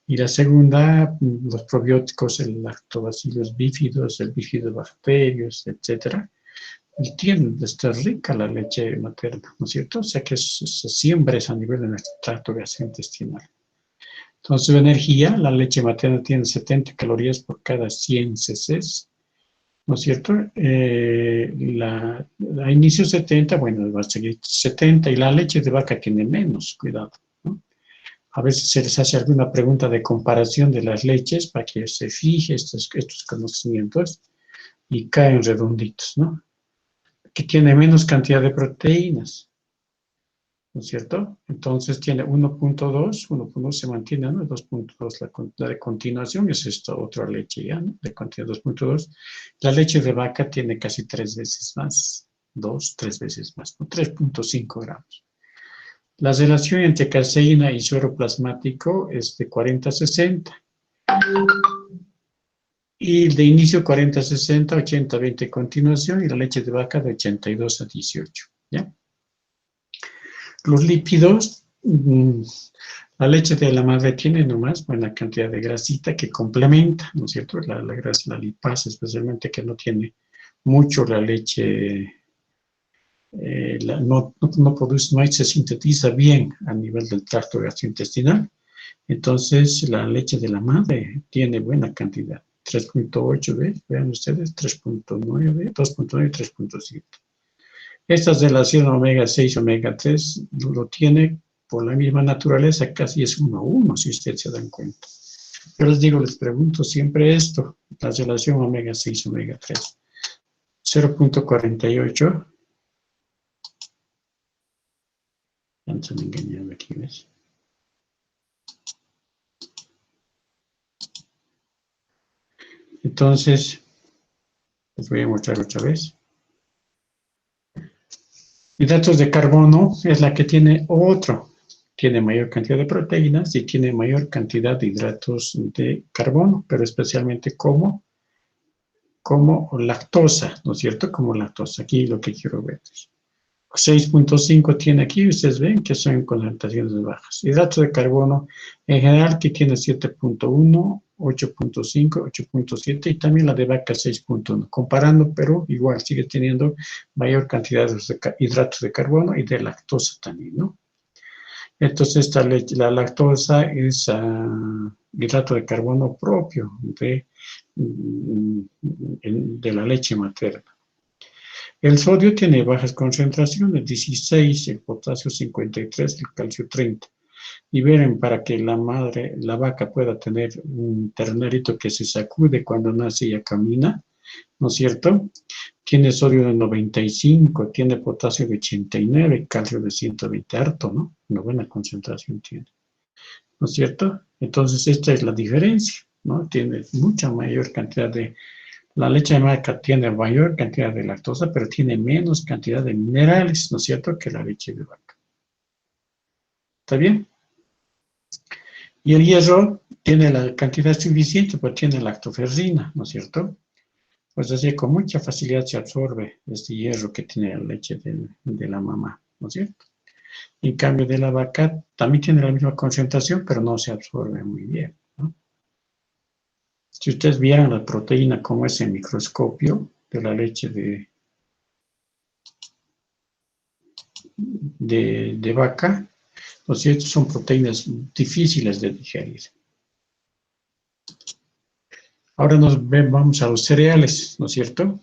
Speaker 1: Y la segunda, los probióticos, el lactobacillus bífidos, el bifidobacterius, etcétera. Y tiene de estar rica la leche materna, ¿no es cierto? O sea que se siembra eso a nivel de nuestro tracto gastrointestinal. Entonces, su energía, la leche materna tiene 70 calorías por cada 100 cc, ¿no es cierto? A inicio 70, bueno, va a seguir 70, y la leche de vaca tiene menos, cuidado, ¿no? A veces se les hace alguna pregunta de comparación de las leches para que se fije estos conocimientos y caen redonditos, ¿no? Que tiene menos cantidad de proteínas, ¿no es cierto? Entonces tiene 1.2 se mantiene, ¿no? 2.2, la de continuación es esta otra leche ya, ¿no? De cantidad 2.2. La leche de vaca tiene casi 3 veces más, 3 veces más, ¿no? 3.5 gramos. La relación entre caseína y suero plasmático es de 40-60. Y de inicio 40-60, 80-20 continuación, y la leche de vaca de 82-18, ¿ya? Los lípidos, la leche de la madre tiene nomás buena cantidad de grasita que complementa, ¿no es cierto? La grasa, la lipasa especialmente, que no tiene mucho la leche, no produce, no se sintetiza bien a nivel del tracto gastrointestinal. Entonces, la leche de la madre tiene buena cantidad. 3.8, vean ustedes, 3.9, 2.9 y 3.7. Esta relación omega 6, omega 3 lo tiene por la misma naturaleza, casi es 1:1, si ustedes se dan cuenta. Yo les digo, les pregunto siempre esto, la relación omega 6, omega 3. 0.48. Ya me están engañando aquí, ¿ves? Entonces, les voy a mostrar otra vez. Hidratos de carbono es la que tiene tiene mayor cantidad de proteínas y tiene mayor cantidad de hidratos de carbono, pero especialmente como lactosa, ¿no es cierto? Como lactosa. Aquí lo que quiero ver es 6.5 tiene aquí, ustedes ven que son concentraciones bajas. Hidratos de carbono en general que tiene 7.1, 8.5, 8.7 y también la de vaca 6.1. Comparando, pero igual sigue teniendo mayor cantidad de hidratos de carbono y de lactosa también, ¿no? Entonces la lactosa es hidrato de carbono propio de la leche materna. El sodio tiene bajas concentraciones, 16, el potasio 53, el calcio 30. Y ven, para que la vaca pueda tener un ternerito que se sacude cuando nace y ya camina, ¿no es cierto? Tiene sodio de 95, tiene potasio de 89, calcio de 120, harto, ¿no? Una buena concentración tiene, ¿no es cierto? Entonces, esta es la diferencia, ¿no? Tiene mucha mayor cantidad de... La leche de vaca tiene mayor cantidad de lactosa, pero tiene menos cantidad de minerales, ¿no es cierto?, que la leche de vaca. ¿Está bien? Y el hierro tiene la cantidad suficiente, pues tiene lactoferrina, ¿no es cierto? Pues así con mucha facilidad se absorbe este hierro que tiene la leche de la mamá, ¿no es cierto? En cambio de la vaca también tiene la misma concentración, pero no se absorbe muy bien, ¿no? Si ustedes vieran la proteína como es en microscopio de la leche de vaca, ¿no es cierto? Son proteínas difíciles de digerir. Ahora vamos a los cereales, ¿no es cierto?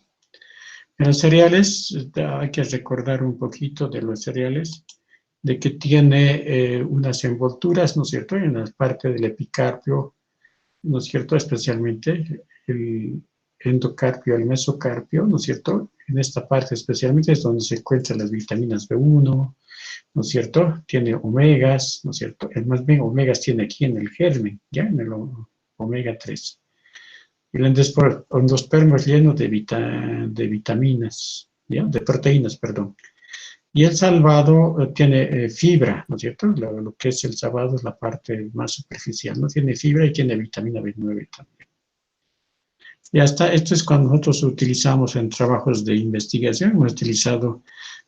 Speaker 1: En los cereales hay que recordar un poquito de los cereales, de que tiene unas envolturas, ¿no es cierto?, en la parte del epicarpio, ¿no es cierto?, especialmente el endocarpio, el mesocarpio, ¿no es cierto?, en esta parte especialmente es donde se encuentran las vitaminas B1, ¿no es cierto?, tiene omegas, ¿no es cierto?, más bien omegas tiene aquí en el germen, ¿ya?, en el omega 3. El endospermo es lleno de vitaminas, ¿ya?, de proteínas, perdón. Y el salvado tiene fibra, ¿no es cierto? Lo que es el salvado es la parte más superficial, ¿no? Tiene fibra y tiene vitamina B9 también. Y hasta esto es cuando nosotros utilizamos en trabajos de investigación, hemos utilizado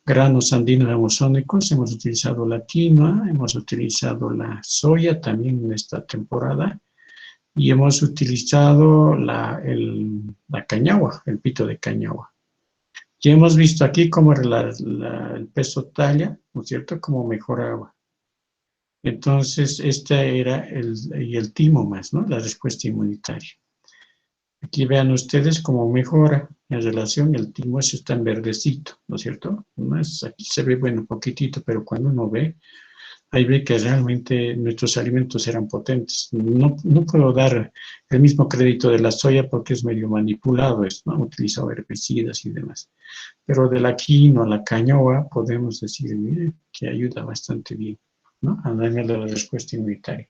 Speaker 1: granos andinos amazónicos, hemos utilizado la quinoa, hemos utilizado la soya también en esta temporada, y hemos utilizado la cañagua, el pito de cañagua. Ya hemos visto aquí cómo el peso talla, ¿no es cierto?, cómo mejoraba. Entonces, este era el timo más, ¿no?, la respuesta inmunitaria. Aquí vean ustedes cómo mejora en relación, el timo ese está en verdecito, ¿no es cierto? Aquí se ve, bueno, un poquitito, pero cuando uno ve, ahí ve que realmente nuestros alimentos eran potentes. No puedo dar el mismo crédito de la soya porque es medio manipulado, ¿no? Han utilizado herbicidas y demás. Pero de la quinoa, la cañoa, podemos decir, mire, que ayuda bastante bien, ¿no?, a darle la respuesta inmunitaria.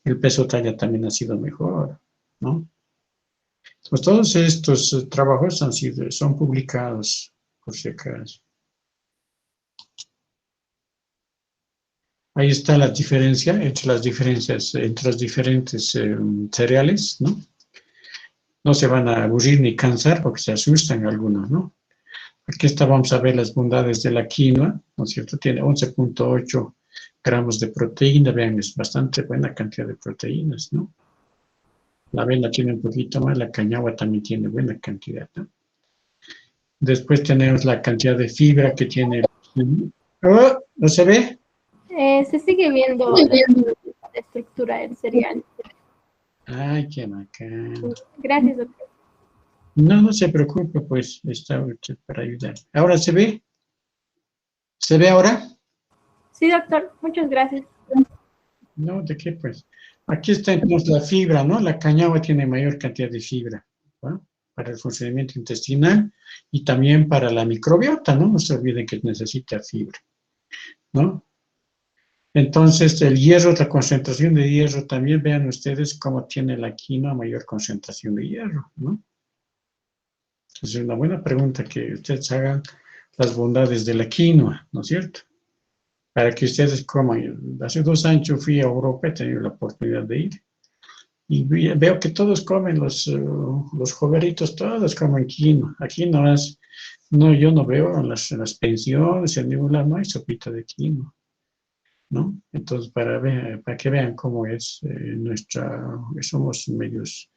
Speaker 1: El peso talla también ha sido mejor, ¿no? Pues todos estos trabajos son publicados, por si acaso. Ahí está la diferencia entre las diferentes cereales, ¿no? No se van a aburrir ni cansar porque se asustan algunos, ¿no? Aquí vamos a ver las bondades de la quinoa, ¿no es cierto? Tiene 11.8 gramos de proteína, vean, es bastante buena cantidad de proteínas, ¿no? La avena tiene un poquito más, la cañagua también tiene buena cantidad, ¿no? Después tenemos la cantidad de fibra que tiene. ¡Oh! ¿No se ve?
Speaker 4: Se sigue viendo la estructura del cereal.
Speaker 1: Ay, qué bacán.
Speaker 4: Gracias, doctor.
Speaker 1: No se preocupe, pues está usted para ayudar. ¿Ahora se ve? ¿Se ve ahora?
Speaker 4: Sí, doctor, muchas gracias.
Speaker 1: No, ¿de qué pues? Aquí está entonces la fibra, ¿no? La cañagua tiene mayor cantidad de fibra, ¿no?, para el funcionamiento intestinal y también para la microbiota, ¿no? No se olviden que necesita fibra, ¿no? Entonces, el hierro, la concentración de hierro, también vean ustedes cómo tiene la quinoa mayor concentración de hierro, ¿no? Es una buena pregunta que ustedes hagan las bondades de la quinoa, ¿no es cierto? Para que ustedes coman. Hace 2 años yo fui a Europa, he tenido la oportunidad de ir, y veo que todos comen, los joveritos, todos comen quinoa. Aquí yo no veo en las pensiones, en ningún lado no hay sopita de quinoa, ¿no? Entonces, para que vean cómo es somos medios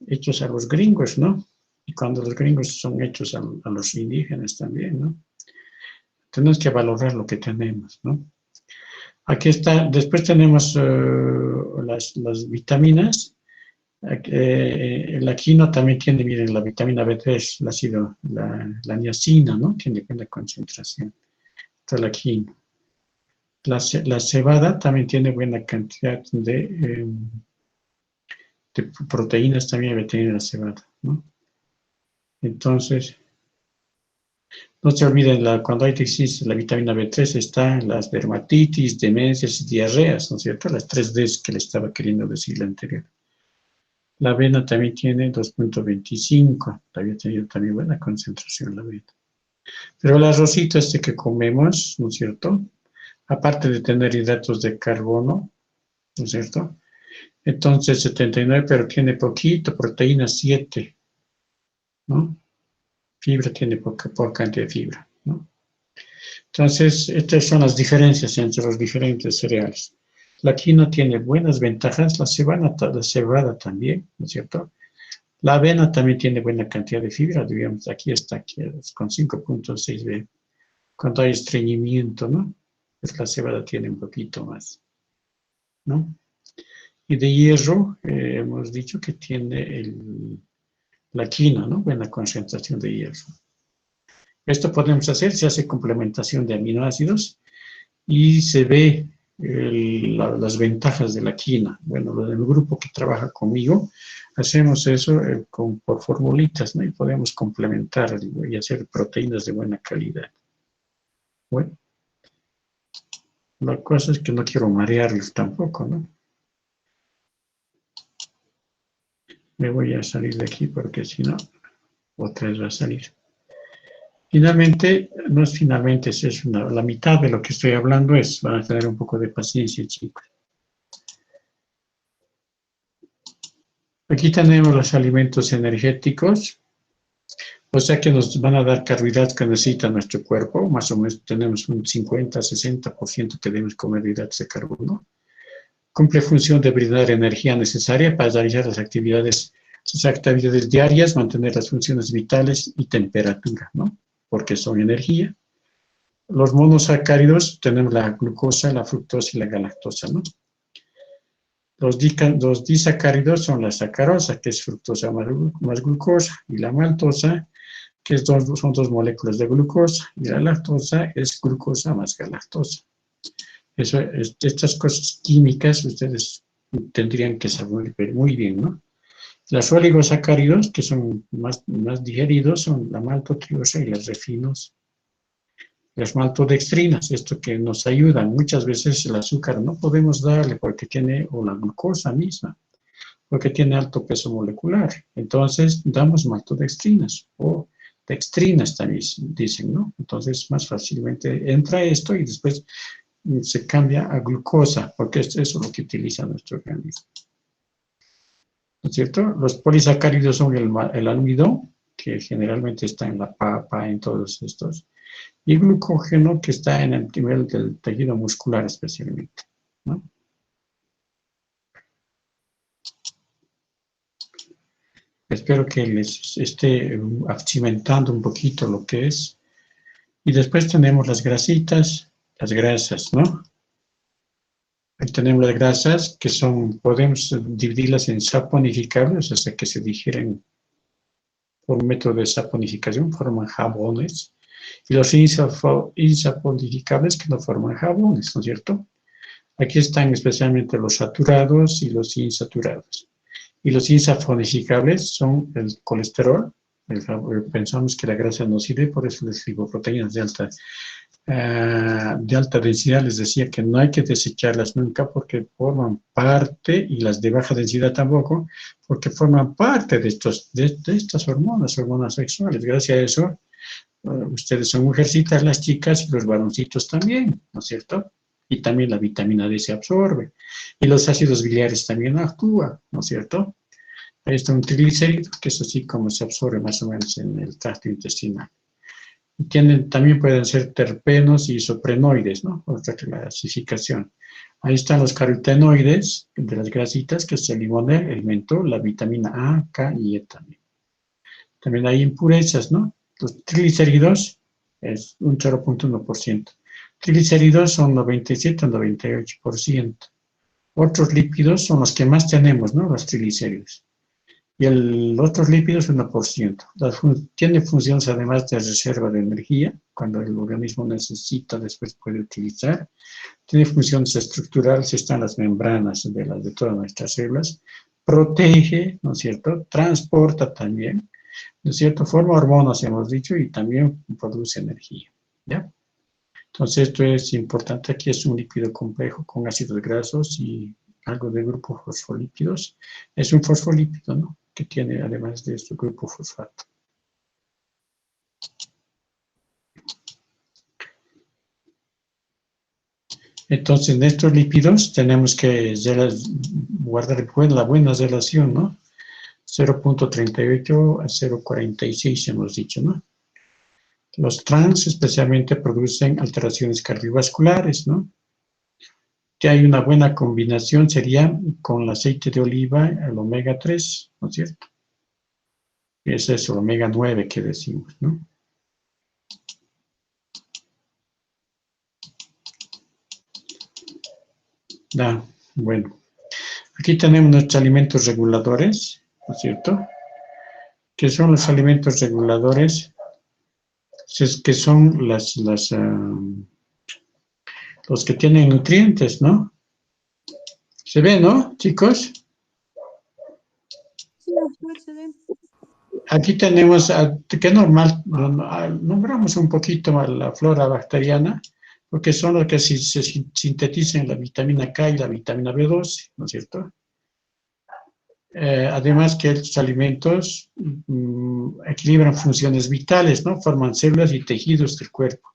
Speaker 1: hechos a los gringos, ¿no? Y cuando los gringos son hechos a los indígenas también, ¿no? Tenemos que valorar lo que tenemos, ¿no? Aquí está, después tenemos las vitaminas. La quinoa también tiene, miren, la vitamina B3, la niacina, ¿no? Tiene buena concentración. Esta es la quinoa. La cebada también tiene buena cantidad de proteínas, también tiene la cebada, ¿no? Entonces, no se olviden, cuando hay deficiencia de la vitamina B3 están las dermatitis, demencias y diarreas, ¿no es cierto? Las 3Ds que le estaba queriendo decir la anterior. La avena también tiene 2.25, había tenido también buena concentración la avena. Pero el arrocito este que comemos, ¿no es cierto? Aparte de tener hidratos de carbono, ¿no es cierto? Entonces 79, pero tiene poquito, proteína 7, ¿no? Fibra tiene poca cantidad de fibra, ¿no? Entonces, estas son las diferencias entre los diferentes cereales. La quinoa tiene buenas ventajas, la cebada también, ¿no es cierto? La avena también tiene buena cantidad de fibra, digamos, aquí está, con 5.6 B. Cuando hay estreñimiento, ¿no? Pues la cebada tiene un poquito más, ¿no? Y de hierro, hemos dicho que tiene la quinoa, ¿no? Buena concentración de hierro. Esto podemos hacer, se hace complementación de aminoácidos y se ve las ventajas de la quinoa. Bueno, el grupo que trabaja conmigo, hacemos eso por formulitas, ¿no? Y podemos complementar y hacer proteínas de buena calidad. Bueno, la cosa es que no quiero marearles tampoco, ¿no? Me voy a salir de aquí porque si no, otra vez va a salir. Finalmente, no es finalmente, es la mitad de lo que estoy hablando van a tener un poco de paciencia, chicos. Aquí tenemos los alimentos energéticos, o sea que nos van a dar carbohidratos que necesita nuestro cuerpo, más o menos tenemos un 50-60% que debemos comer hidratos de carbono. Cumple función de brindar energía necesaria para realizar las actividades diarias, mantener las funciones vitales y temperatura, ¿no? Porque son energía. Los monosacáridos, tenemos la glucosa, la fructosa y la galactosa, ¿no? Los disacáridos son la sacarosa, que es fructosa más glucosa, y la maltosa, que son 2 moléculas de glucosa, y la lactosa es glucosa más galactosa. Estas cosas químicas ustedes tendrían que saber muy bien, ¿no? Los oligosacáridos, que son más digeridos, son la maltotriosa y los refinos. Las maltodextrinas, esto que nos ayudan. Muchas veces el azúcar no podemos darle porque tiene, o la glucosa misma, porque tiene alto peso molecular. Entonces, damos maltodextrinas o dextrinas también dicen, ¿no? Entonces, más fácilmente entra esto y después se cambia a glucosa, porque eso es lo que utiliza nuestro organismo. ¿No es cierto? Los polisacáridos son el almidón, que generalmente está en la papa, en todos estos, y glucógeno, que está en el nivel del tejido muscular especialmente, ¿no? Espero que les esté cimentando un poquito lo que es. Y después tenemos las grasitas, las grasas, ¿no? Ahí tenemos las grasas que podemos dividirlas en saponificables, o sea que se digieren por método de saponificación, forman jabones. Y los insaponificables que no forman jabones, ¿no es cierto? Aquí están especialmente los saturados y los insaturados. Y los insaponificables son el colesterol. Pensamos que la grasa no sirve, por eso les digo proteínas de alta densidad. Les decía que no hay que desecharlas nunca porque forman parte, y las de baja densidad tampoco, porque forman parte de estas hormonas sexuales. Gracias a eso, ustedes son mujercitas, las chicas, y los varoncitos también, ¿no es cierto? Y también la vitamina D se absorbe. Y los ácidos biliares también actúan, ¿no es cierto? Ahí está un triglicérido, que es así como se absorbe más o menos en el tracto intestinal. Y también pueden ser terpenos y isoprenoides, ¿no? Otra clasificación. Ahí están los carotenoides de las grasitas, que es el limonel, el mentol, la vitamina A, K y E también. También hay impurezas, ¿no? Los triglicéridos es un 0.1%. Triglicéridos son 97 o 98%. Otros lípidos son los que más tenemos, ¿no? Los triglicéridos. Y los otros lípidos 1%. Tiene funciones además de reserva de energía, cuando el organismo necesita, después puede utilizar. Tiene funciones estructurales, están las membranas de todas nuestras células. Protege, ¿no es cierto? Transporta también. ¿no es cierto? Forma hormonas, hemos dicho, y también produce energía, ¿ya? Entonces, esto es importante. Aquí es un lípido complejo con ácidos grasos y algo de grupo fosfolípidos. Es un fosfolípido, ¿no? Que tiene, además de este grupo fosfato. Entonces, en estos lípidos tenemos que guardar la buena relación, ¿no? 0.38 a 0.46 hemos dicho, ¿no? Los trans especialmente producen alteraciones cardiovasculares, ¿no? Que hay una buena combinación sería con el aceite de oliva, el omega 3, ¿no es cierto? Ese es el omega 9 que decimos, ¿no? Bueno, aquí tenemos nuestros alimentos reguladores, ¿no es cierto? ¿Qué son los alimentos reguladores? Que son los que tienen nutrientes, ¿no? ¿Se ve, no, chicos?
Speaker 5: Sí, se ve.
Speaker 1: Aquí tenemos, que normal, nombramos un poquito a la flora bacteriana, porque son los que se sintetizan la vitamina K y la vitamina B12, ¿no es cierto? Además que estos alimentos equilibran funciones vitales, ¿no? Forman células y tejidos del cuerpo.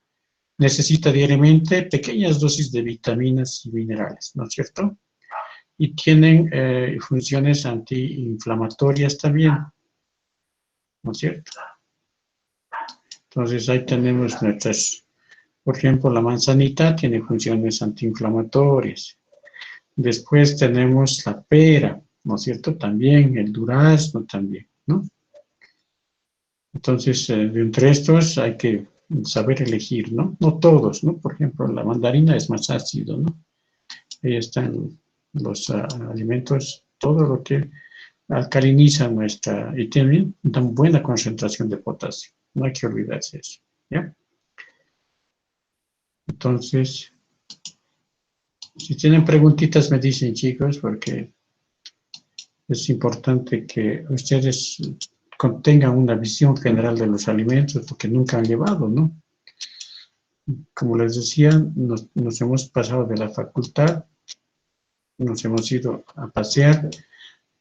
Speaker 1: Necesita diariamente pequeñas dosis de vitaminas y minerales, ¿no es cierto? Y tienen funciones antiinflamatorias también, ¿no es cierto? Entonces ahí tenemos nuestras, por ejemplo, la manzanita tiene funciones antiinflamatorias. Después tenemos la pera, ¿no es cierto? También el durazno también, ¿no? Entonces, entre estos hay que saber elegir, ¿no? No todos, ¿no? Por ejemplo, la mandarina es más ácido, ¿no? Ahí están los alimentos, todo lo que alcaliniza y tiene una buena concentración de potasio. No hay que olvidarse eso, ¿ya? Entonces, si tienen preguntitas me dicen, chicos, porque es importante que ustedes tengan una visión general de los alimentos, porque nunca han llevado, ¿no? Como les decía, nos hemos pasado de la facultad, nos hemos ido a pasear,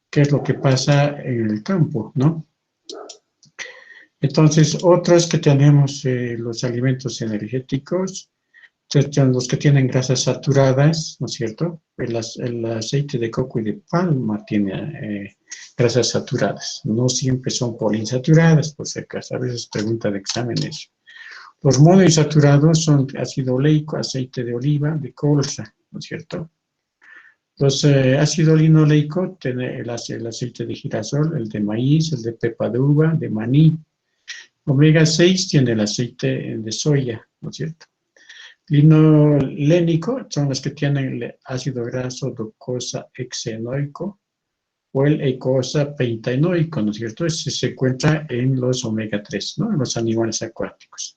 Speaker 1: qué es lo que pasa en el campo, ¿no? Entonces, otros que tenemos los alimentos energéticos, los que tienen grasas saturadas, ¿no es cierto? El aceite de coco y de palma tiene grasas saturadas. No siempre son poliinsaturadas, por si acaso. A veces pregunta de exámenes. Los monoinsaturados son ácido oleico, aceite de oliva, de colza, ¿no es cierto? Los ácido linoleico tiene el aceite de girasol, el de maíz, el de pepa de uva, de maní. Omega 6 tiene el aceite de soya, ¿no es cierto? Linolénico son los que tienen el ácido graso docosa hexenoico o el eicosa pentanoico, ¿no es cierto? Ese se encuentra en los omega 3, ¿no? En los animales acuáticos.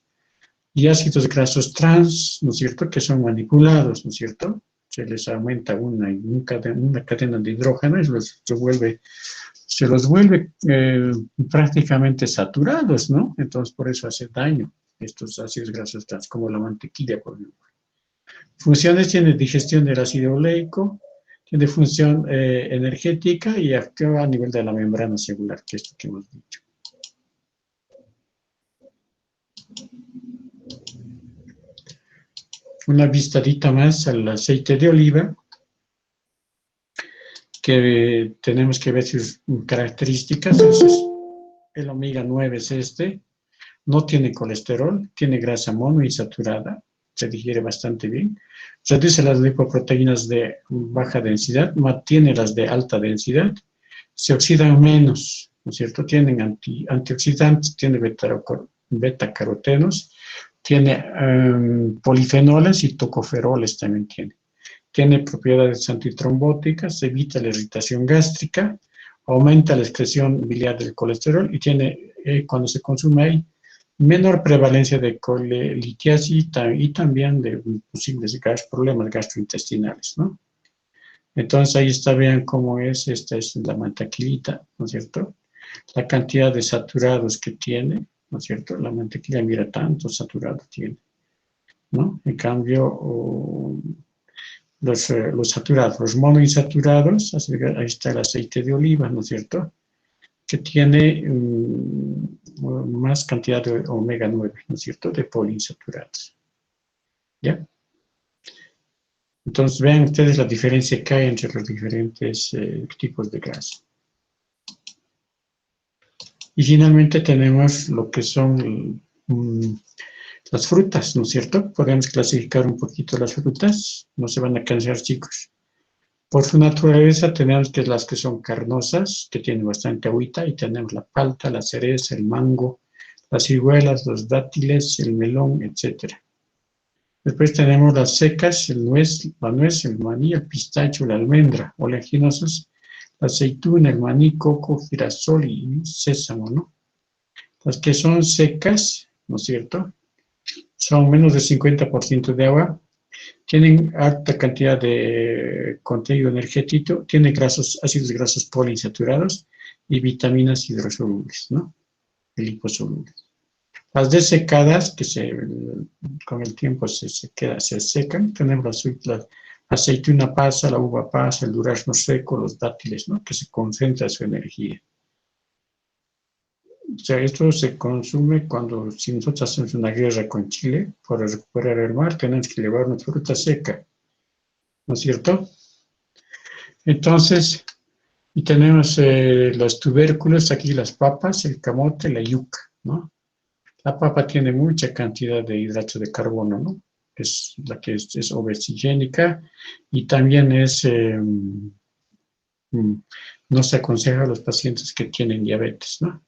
Speaker 1: Y ácidos grasos trans, ¿no es cierto? Que son manipulados, ¿no es cierto? Se les aumenta una cadena de hidrógeno y se los vuelve prácticamente saturados, ¿no? Entonces, por eso hace daño estos ácidos grasos trans, como la mantequilla, por ejemplo. Funciones tiene digestión del ácido oleico, tiene función energética y actúa a nivel de la membrana celular, que es lo que hemos dicho. Una vistadita más al aceite de oliva, que tenemos que ver sus características. El omega 9 es este, no tiene colesterol, tiene grasa monoinsaturada, se digiere bastante bien, reduce las lipoproteínas de baja densidad, mantiene las de alta densidad, se oxidan menos, ¿no es cierto? Tienen antioxidantes, tiene beta-carotenos, tiene polifenoles y tocoferoles también tiene. Tiene propiedades antitrombóticas, evita la irritación gástrica, aumenta la excreción biliar del colesterol y tiene, cuando se consume ahí, menor prevalencia de colelitiasis y también de posibles problemas gastrointestinales, ¿no? Entonces ahí está, vean cómo es, esta es la mantequillita, ¿no es cierto? la cantidad de saturados que tiene, ¿no es cierto? La mantequilla, mira, tanto saturado tiene, ¿no? En cambio, los saturados, los monoinsaturados, ahí está el aceite de oliva, ¿no es cierto? Que tiene más cantidad de omega 9, ¿no es cierto? De poliinsaturados. ¿Ya? Entonces, vean ustedes la diferencia que hay entre los diferentes tipos de gas. Y finalmente tenemos lo que son las frutas, ¿no es cierto? Podemos clasificar un poquito las frutas, no se van a cansar, chicos. Por su naturaleza tenemos que las que son carnosas, que tienen bastante agüita, y tenemos la palta, la cereza, el mango, las ciruelas, los dátiles, el melón, etc. Después tenemos las secas, la nuez, el maní, el pistacho, la almendra, oleaginosas, la aceituna, el maní, coco, girasol y sésamo, ¿no? Las que son secas, ¿no es cierto? Son menos de 50% de agua, tienen alta cantidad de contenido energético, tienen ácidos grasos poliinsaturados y vitaminas hidrosolubles, ¿no? Y liposolubles. Las desecadas, que con el tiempo se secan, tenemos la aceituna pasa, la uva pasa, el durazno seco, los dátiles, ¿no? Que se concentra su energía. O sea, esto se consume si nosotros hacemos una guerra con Chile para recuperar el mar, tenemos que llevar una fruta seca, ¿no es cierto? Entonces, y tenemos los tubérculos, aquí las papas, el camote, la yuca, ¿no? La papa tiene mucha cantidad de hidratos de carbono, ¿no? Es la que es obesigénica y también no se aconseja a los pacientes que tienen diabetes, ¿no?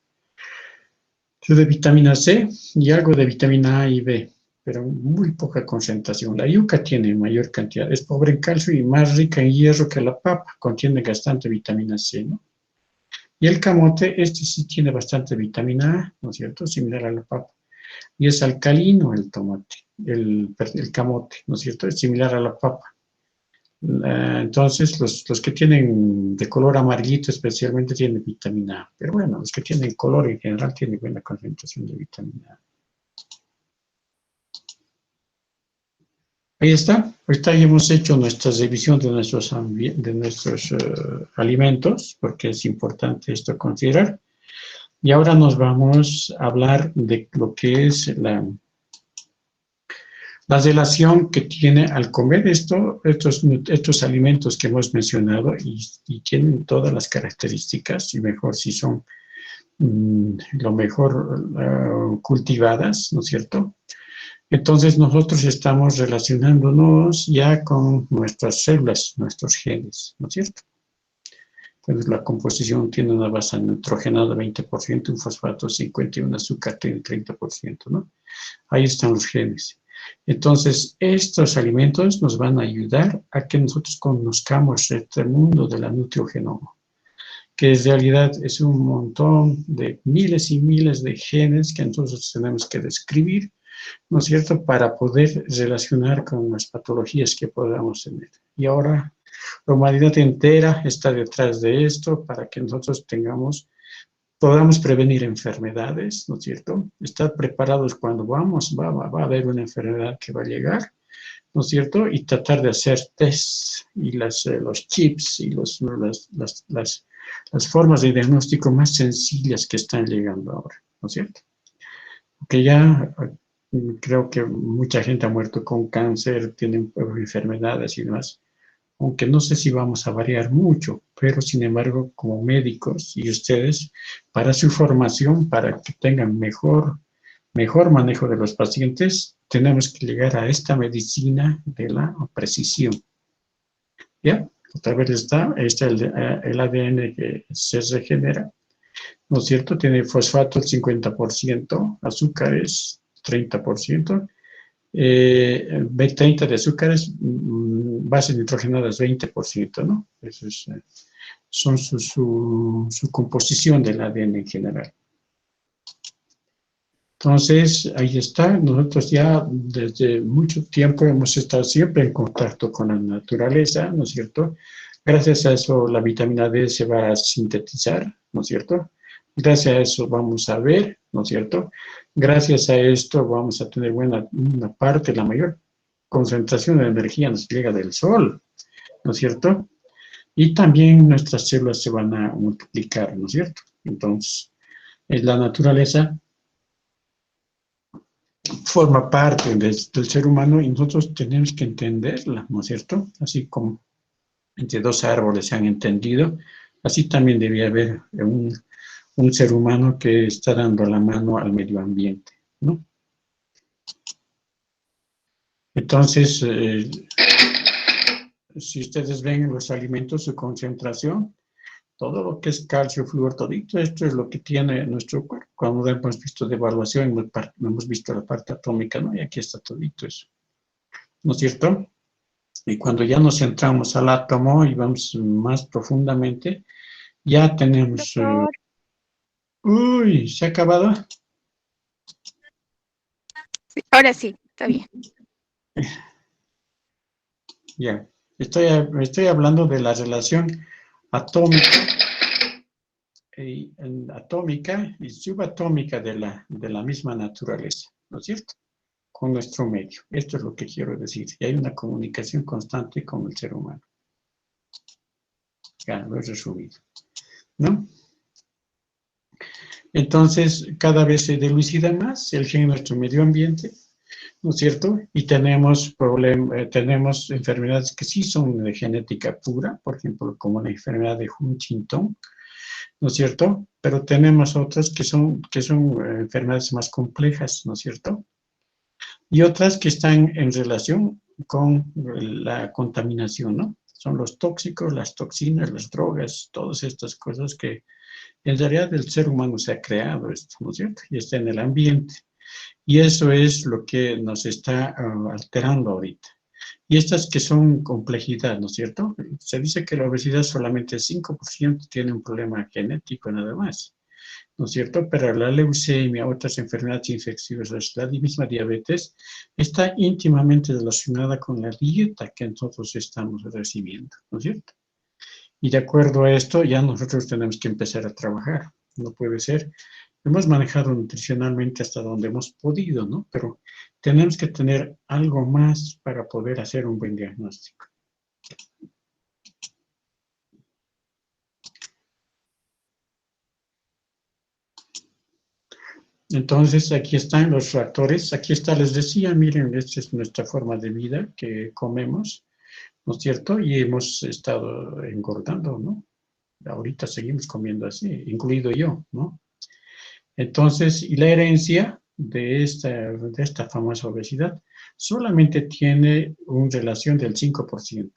Speaker 1: De vitamina C y algo de vitamina A y B, pero muy poca concentración. La yuca tiene mayor cantidad, es pobre en calcio y más rica en hierro que la papa, contiene bastante vitamina C, ¿no? Y el camote, este sí tiene bastante vitamina A, ¿no es cierto? Similar a la papa. Y es alcalino el camote, ¿no es cierto? Es similar a la papa. Entonces, los que tienen de color amarillito especialmente tienen vitamina A. Pero bueno, los que tienen color en general tienen buena concentración de vitamina A. Ahí está. Ahorita ya hemos hecho nuestra revisión de nuestros alimentos, porque es importante esto considerar. Y ahora nos vamos a hablar de lo que es la relación que tiene al comer estos alimentos que hemos mencionado y tienen todas las características, y mejor si son lo mejor cultivadas, ¿no es cierto? Entonces nosotros estamos relacionándonos ya con nuestras células, nuestros genes, ¿no es cierto? Entonces la composición tiene una base nitrogenada 20%, un fosfato 50% y un azúcar tiene 30%, ¿no? Ahí están los genes. Entonces, estos alimentos nos van a ayudar a que nosotros conozcamos este mundo de la nutriogenoma, que en realidad es un montón de miles y miles de genes que nosotros tenemos que describir, ¿no es cierto?, para poder relacionar con las patologías que podamos tener. Y ahora la humanidad entera está detrás de esto para que nosotros podamos prevenir enfermedades, ¿no es cierto? Estar preparados cuando va a haber una enfermedad que va a llegar, ¿no es cierto? Y tratar de hacer tests y los chips y las formas de diagnóstico más sencillas que están llegando ahora, ¿no es cierto? Porque ya creo que mucha gente ha muerto con cáncer, tienen enfermedades y demás. Aunque no sé si vamos a variar mucho, pero sin embargo, como médicos y ustedes, para su formación, para que tengan mejor manejo de los pacientes, tenemos que llegar a esta medicina de la precisión. ¿Ya? Otra vez está el ADN que se regenera, ¿no es cierto? Tiene fosfato el 50%, azúcares 30%, B30 de azúcares, bases nitrogenadas 20%, ¿no? Eso son su composición del ADN en general. Entonces, ahí está. Nosotros ya desde mucho tiempo hemos estado siempre en contacto con la naturaleza, ¿no es cierto? Gracias a eso la vitamina D se va a sintetizar, ¿no es cierto? Gracias a eso vamos a ver, ¿no es cierto? Gracias a esto vamos a tener una parte, la mayor concentración de energía nos llega del sol, ¿no es cierto? Y también nuestras células se van a multiplicar, ¿no es cierto? Entonces, la naturaleza forma parte del ser humano y nosotros tenemos que entenderla, ¿no es cierto? Así como entre dos árboles se han entendido, así también debía haber un ser humano que está dando la mano al medio ambiente, ¿no? Entonces, si ustedes ven en los alimentos su concentración, todo lo que es calcio, flúor, todito esto es lo que tiene nuestro cuerpo. Cuando hemos visto de evaluación, hemos visto la parte atómica, ¿no? Y aquí está todito eso, ¿no es cierto? Y cuando ya nos centramos al átomo y vamos más profundamente, ya tenemos... uy, ¿se ha acabado?
Speaker 5: Sí, ahora sí, está bien.
Speaker 1: Ya, estoy hablando de la relación atómica y subatómica de la misma naturaleza, ¿no es cierto? Con nuestro medio. Esto es lo que quiero decir. Y hay una comunicación constante con el ser humano. Ya, lo he resumido, ¿no? Entonces, cada vez se dilucida más el gen en nuestro medio ambiente, ¿no es cierto? Y tenemos enfermedades que sí son de genética pura, por ejemplo, como la enfermedad de Huntington, ¿no es cierto? Pero tenemos otras que son enfermedades más complejas, ¿no es cierto? Y otras que están en relación con la contaminación, ¿no? Son los tóxicos, las toxinas, las drogas, todas estas cosas que en realidad el ser humano se ha creado esto, ¿no es cierto? Y está en el ambiente. Y eso es lo que nos está alterando ahorita. Y estas que son complejidad, ¿no es cierto? Se dice que la obesidad solamente el 5% tiene un problema genético nada más, ¿no es cierto? Pero la leucemia, otras enfermedades infecciosas, la misma diabetes, está íntimamente relacionada con la dieta que nosotros estamos recibiendo, ¿no es cierto? Y de acuerdo a esto, ya nosotros tenemos que empezar a trabajar. No puede ser. Hemos manejado nutricionalmente hasta donde hemos podido, ¿no? Pero tenemos que tener algo más para poder hacer un buen diagnóstico. Entonces, aquí están los factores. Aquí está, les decía, miren, esta es nuestra forma de vida que comemos, ¿no es cierto? Y hemos estado engordando, ¿no? Ahorita seguimos comiendo así, incluido yo, ¿no? Entonces, y la herencia de esta famosa obesidad solamente tiene una relación del 5%.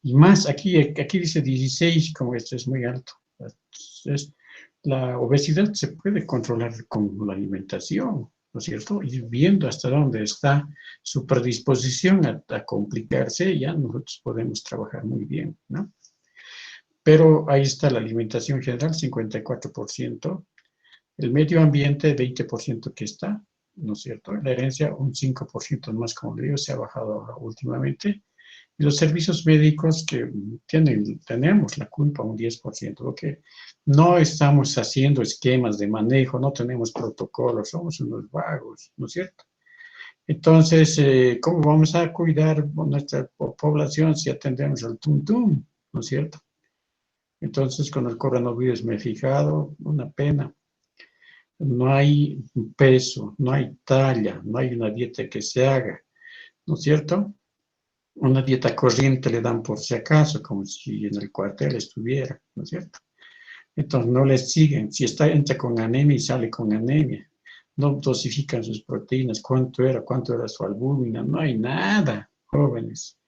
Speaker 1: Y más, aquí dice 16, como esto es muy alto. Entonces, la obesidad se puede controlar con la alimentación, ¿no es cierto? Y viendo hasta dónde está su predisposición a complicarse, ya nosotros podemos trabajar muy bien, ¿no? Pero ahí está la alimentación general, 54%. El medio ambiente, 20% que está, ¿no es cierto? La herencia, un 5% más, como le digo, se ha bajado ahora últimamente. Y los servicios médicos que tenemos la culpa, un 10%, porque no estamos haciendo esquemas de manejo, no tenemos protocolos, somos unos vagos, ¿no es cierto? Entonces, ¿cómo vamos a cuidar nuestra población si atendemos al tum-tum, ¿no es cierto? Entonces, con el coronavirus me he fijado, una pena. No hay peso, no hay talla, no hay una dieta que se haga, ¿no es cierto? Una dieta corriente le dan por si acaso, como si en el cuartel estuviera, ¿no es cierto? Entonces no les siguen. Si entra con anemia y sale con anemia. No dosifican sus proteínas, cuánto era su albúmina, no hay nada, jóvenes.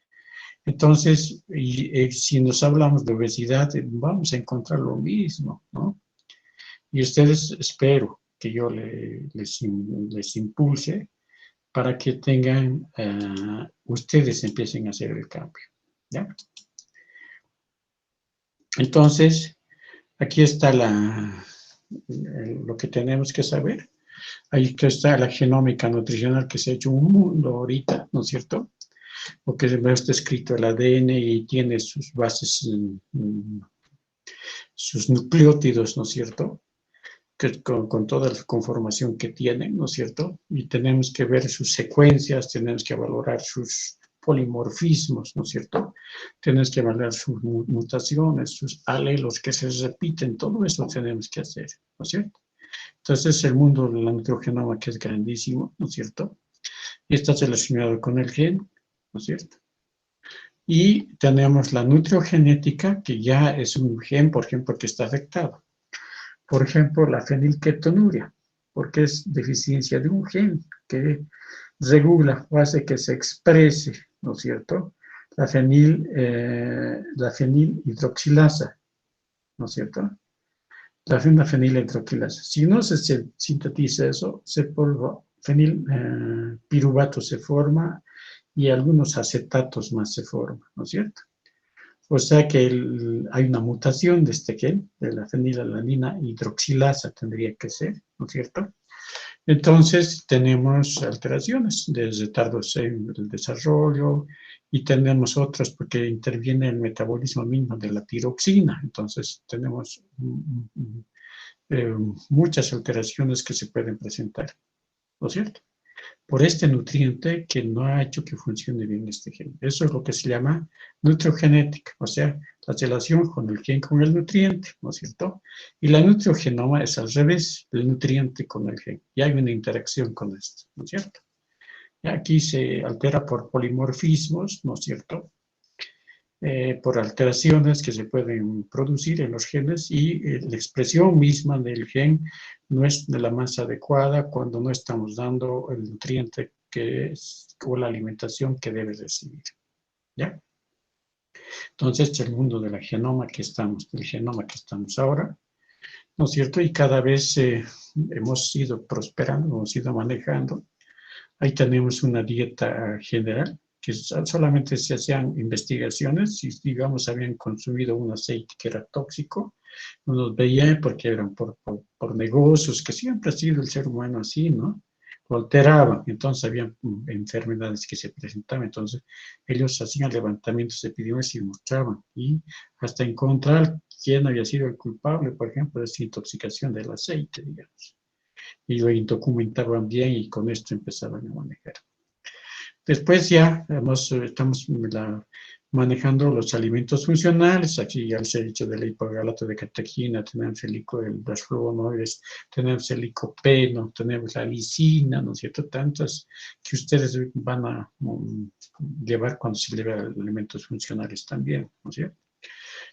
Speaker 1: Entonces, si nos hablamos de obesidad, vamos a encontrar lo mismo, ¿no? Y ustedes espero que yo les impulse para que tengan, ustedes empiecen a hacer el cambio, ¿ya? Entonces, aquí está lo que tenemos que saber. Ahí está la genómica nutricional que se ha hecho un mundo ahorita, ¿no es cierto? Porque está escrito el ADN y tiene sus bases, sus nucleótidos, ¿no es cierto? con toda la conformación que tienen, ¿no es cierto? Y tenemos que ver sus secuencias, tenemos que valorar sus polimorfismos, ¿no es cierto? Tenemos que valorar sus mutaciones, sus alelos que se repiten, todo eso tenemos que hacer, ¿no es cierto? Entonces, el mundo de la nutrigenoma que es grandísimo, ¿no es cierto? Y está relacionado con el gen, ¿no es cierto? Y tenemos la nutriogenética, que ya es un gen, por ejemplo, que está afectado. Por ejemplo, la fenilketonuria, porque es deficiencia de un gen que regula o hace que se exprese, ¿no es cierto? La fenilhidroxilasa, ¿no es cierto? La fenilhidroxilasa. Si no se sintetiza eso, fenilpiruvato se forma y algunos acetatos más se forman, ¿no es cierto? O sea que hay una mutación de este gen, de la fenilalanina hidroxilasa tendría que ser, ¿no es cierto? Entonces tenemos alteraciones de retardos en el desarrollo y tenemos otras porque interviene el metabolismo mismo de la tiroxina. Entonces tenemos muchas alteraciones que se pueden presentar, ¿no es cierto? Por este nutriente que no ha hecho que funcione bien este gen. Eso es lo que se llama nutriogenética, o sea, la relación con el gen con el nutriente, ¿no es cierto? Y la nutriogenoma es al revés, el nutriente con el gen. Y hay una interacción con esto, ¿no es cierto? Y aquí se altera por polimorfismos, ¿no es cierto? Por alteraciones que se pueden producir en los genes y la expresión misma del gen no es de la más adecuada cuando no estamos dando el nutriente que es, o la alimentación que debe recibir. ¿Ya? Entonces, el mundo de la genoma que estamos, del genoma que estamos ahora, ¿no es cierto? Y cada vez hemos ido prosperando, hemos ido manejando. Ahí tenemos una dieta general, que solamente se hacían investigaciones, si digamos habían consumido un aceite que era tóxico, no los veían porque eran por negocios, que siempre ha sido el ser humano así, ¿no? Lo alteraban, entonces había enfermedades que se presentaban, entonces ellos hacían levantamientos epidemiológicos y mostraban, y hasta encontrar quién había sido el culpable, por ejemplo, de esa intoxicación del aceite, digamos. Y lo documentaban bien y con esto empezaban a manejar. Después ya estamos manejando los alimentos funcionales. Aquí ya les he dicho de la hipogalato de catechina, tenemos los flavonoides, tenemos el licopeno, tenemos la lisina, ¿no es cierto? Tantas que ustedes van a llevar cuando se lleve alimentos funcionales también, ¿no es cierto?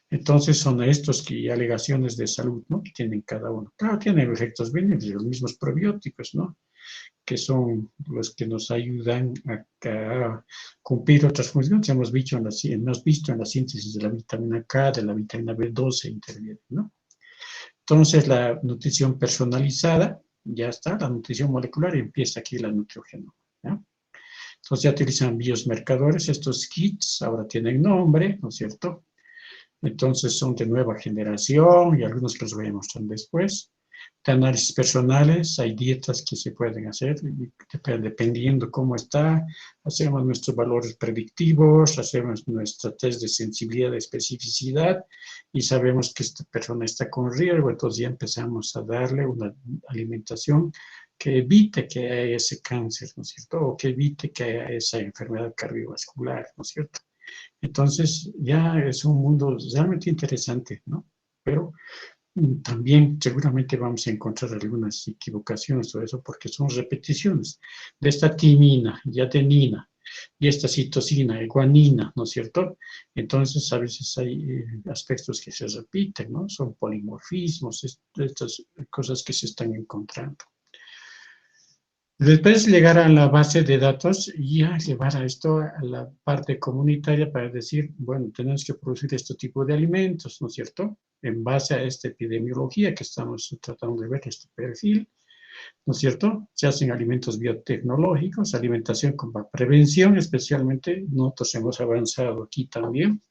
Speaker 1: Entonces son estos que alegaciones de salud, ¿no? Que tienen cada uno. Claro, tienen efectos benéficos, los mismos probióticos, ¿no? Que son los que nos ayudan a cumplir otras funciones. Hemos visto en la síntesis de la vitamina K, de la vitamina B12 interviene, ¿no? Entonces la nutrición personalizada, ya está, la nutrición molecular y empieza aquí la nutriogenoma, ¿ya? Entonces ya utilizan biomarcadores, estos kits ahora tienen nombre, ¿no es cierto? Entonces son de nueva generación y algunos que los voy a mostrar después. De análisis personales, hay dietas que se pueden hacer dependiendo cómo está. Hacemos nuestros valores predictivos, hacemos nuestra test de sensibilidad, de especificidad y sabemos que esta persona está con riesgo, entonces ya empezamos a darle una alimentación que evite que haya ese cáncer, ¿no es cierto? O que evite que haya esa enfermedad cardiovascular, ¿no es cierto? Entonces, ya es un mundo realmente interesante, ¿no? Pero también seguramente vamos a encontrar algunas equivocaciones, todo eso, porque son repeticiones de esta timina y adenina y esta citosina, guanina, ¿no es cierto? Entonces, a veces hay aspectos que se repiten, ¿no? Son polimorfismos, estas cosas que se están encontrando. Después llegar a la base de datos y a llevar a esto a la parte comunitaria para decir, bueno, tenemos que producir este tipo de alimentos, ¿no es cierto? En base a esta epidemiología que estamos tratando de ver, este perfil, ¿no es cierto? Se hacen alimentos biotecnológicos, alimentación con prevención, especialmente, nosotros hemos avanzado aquí también,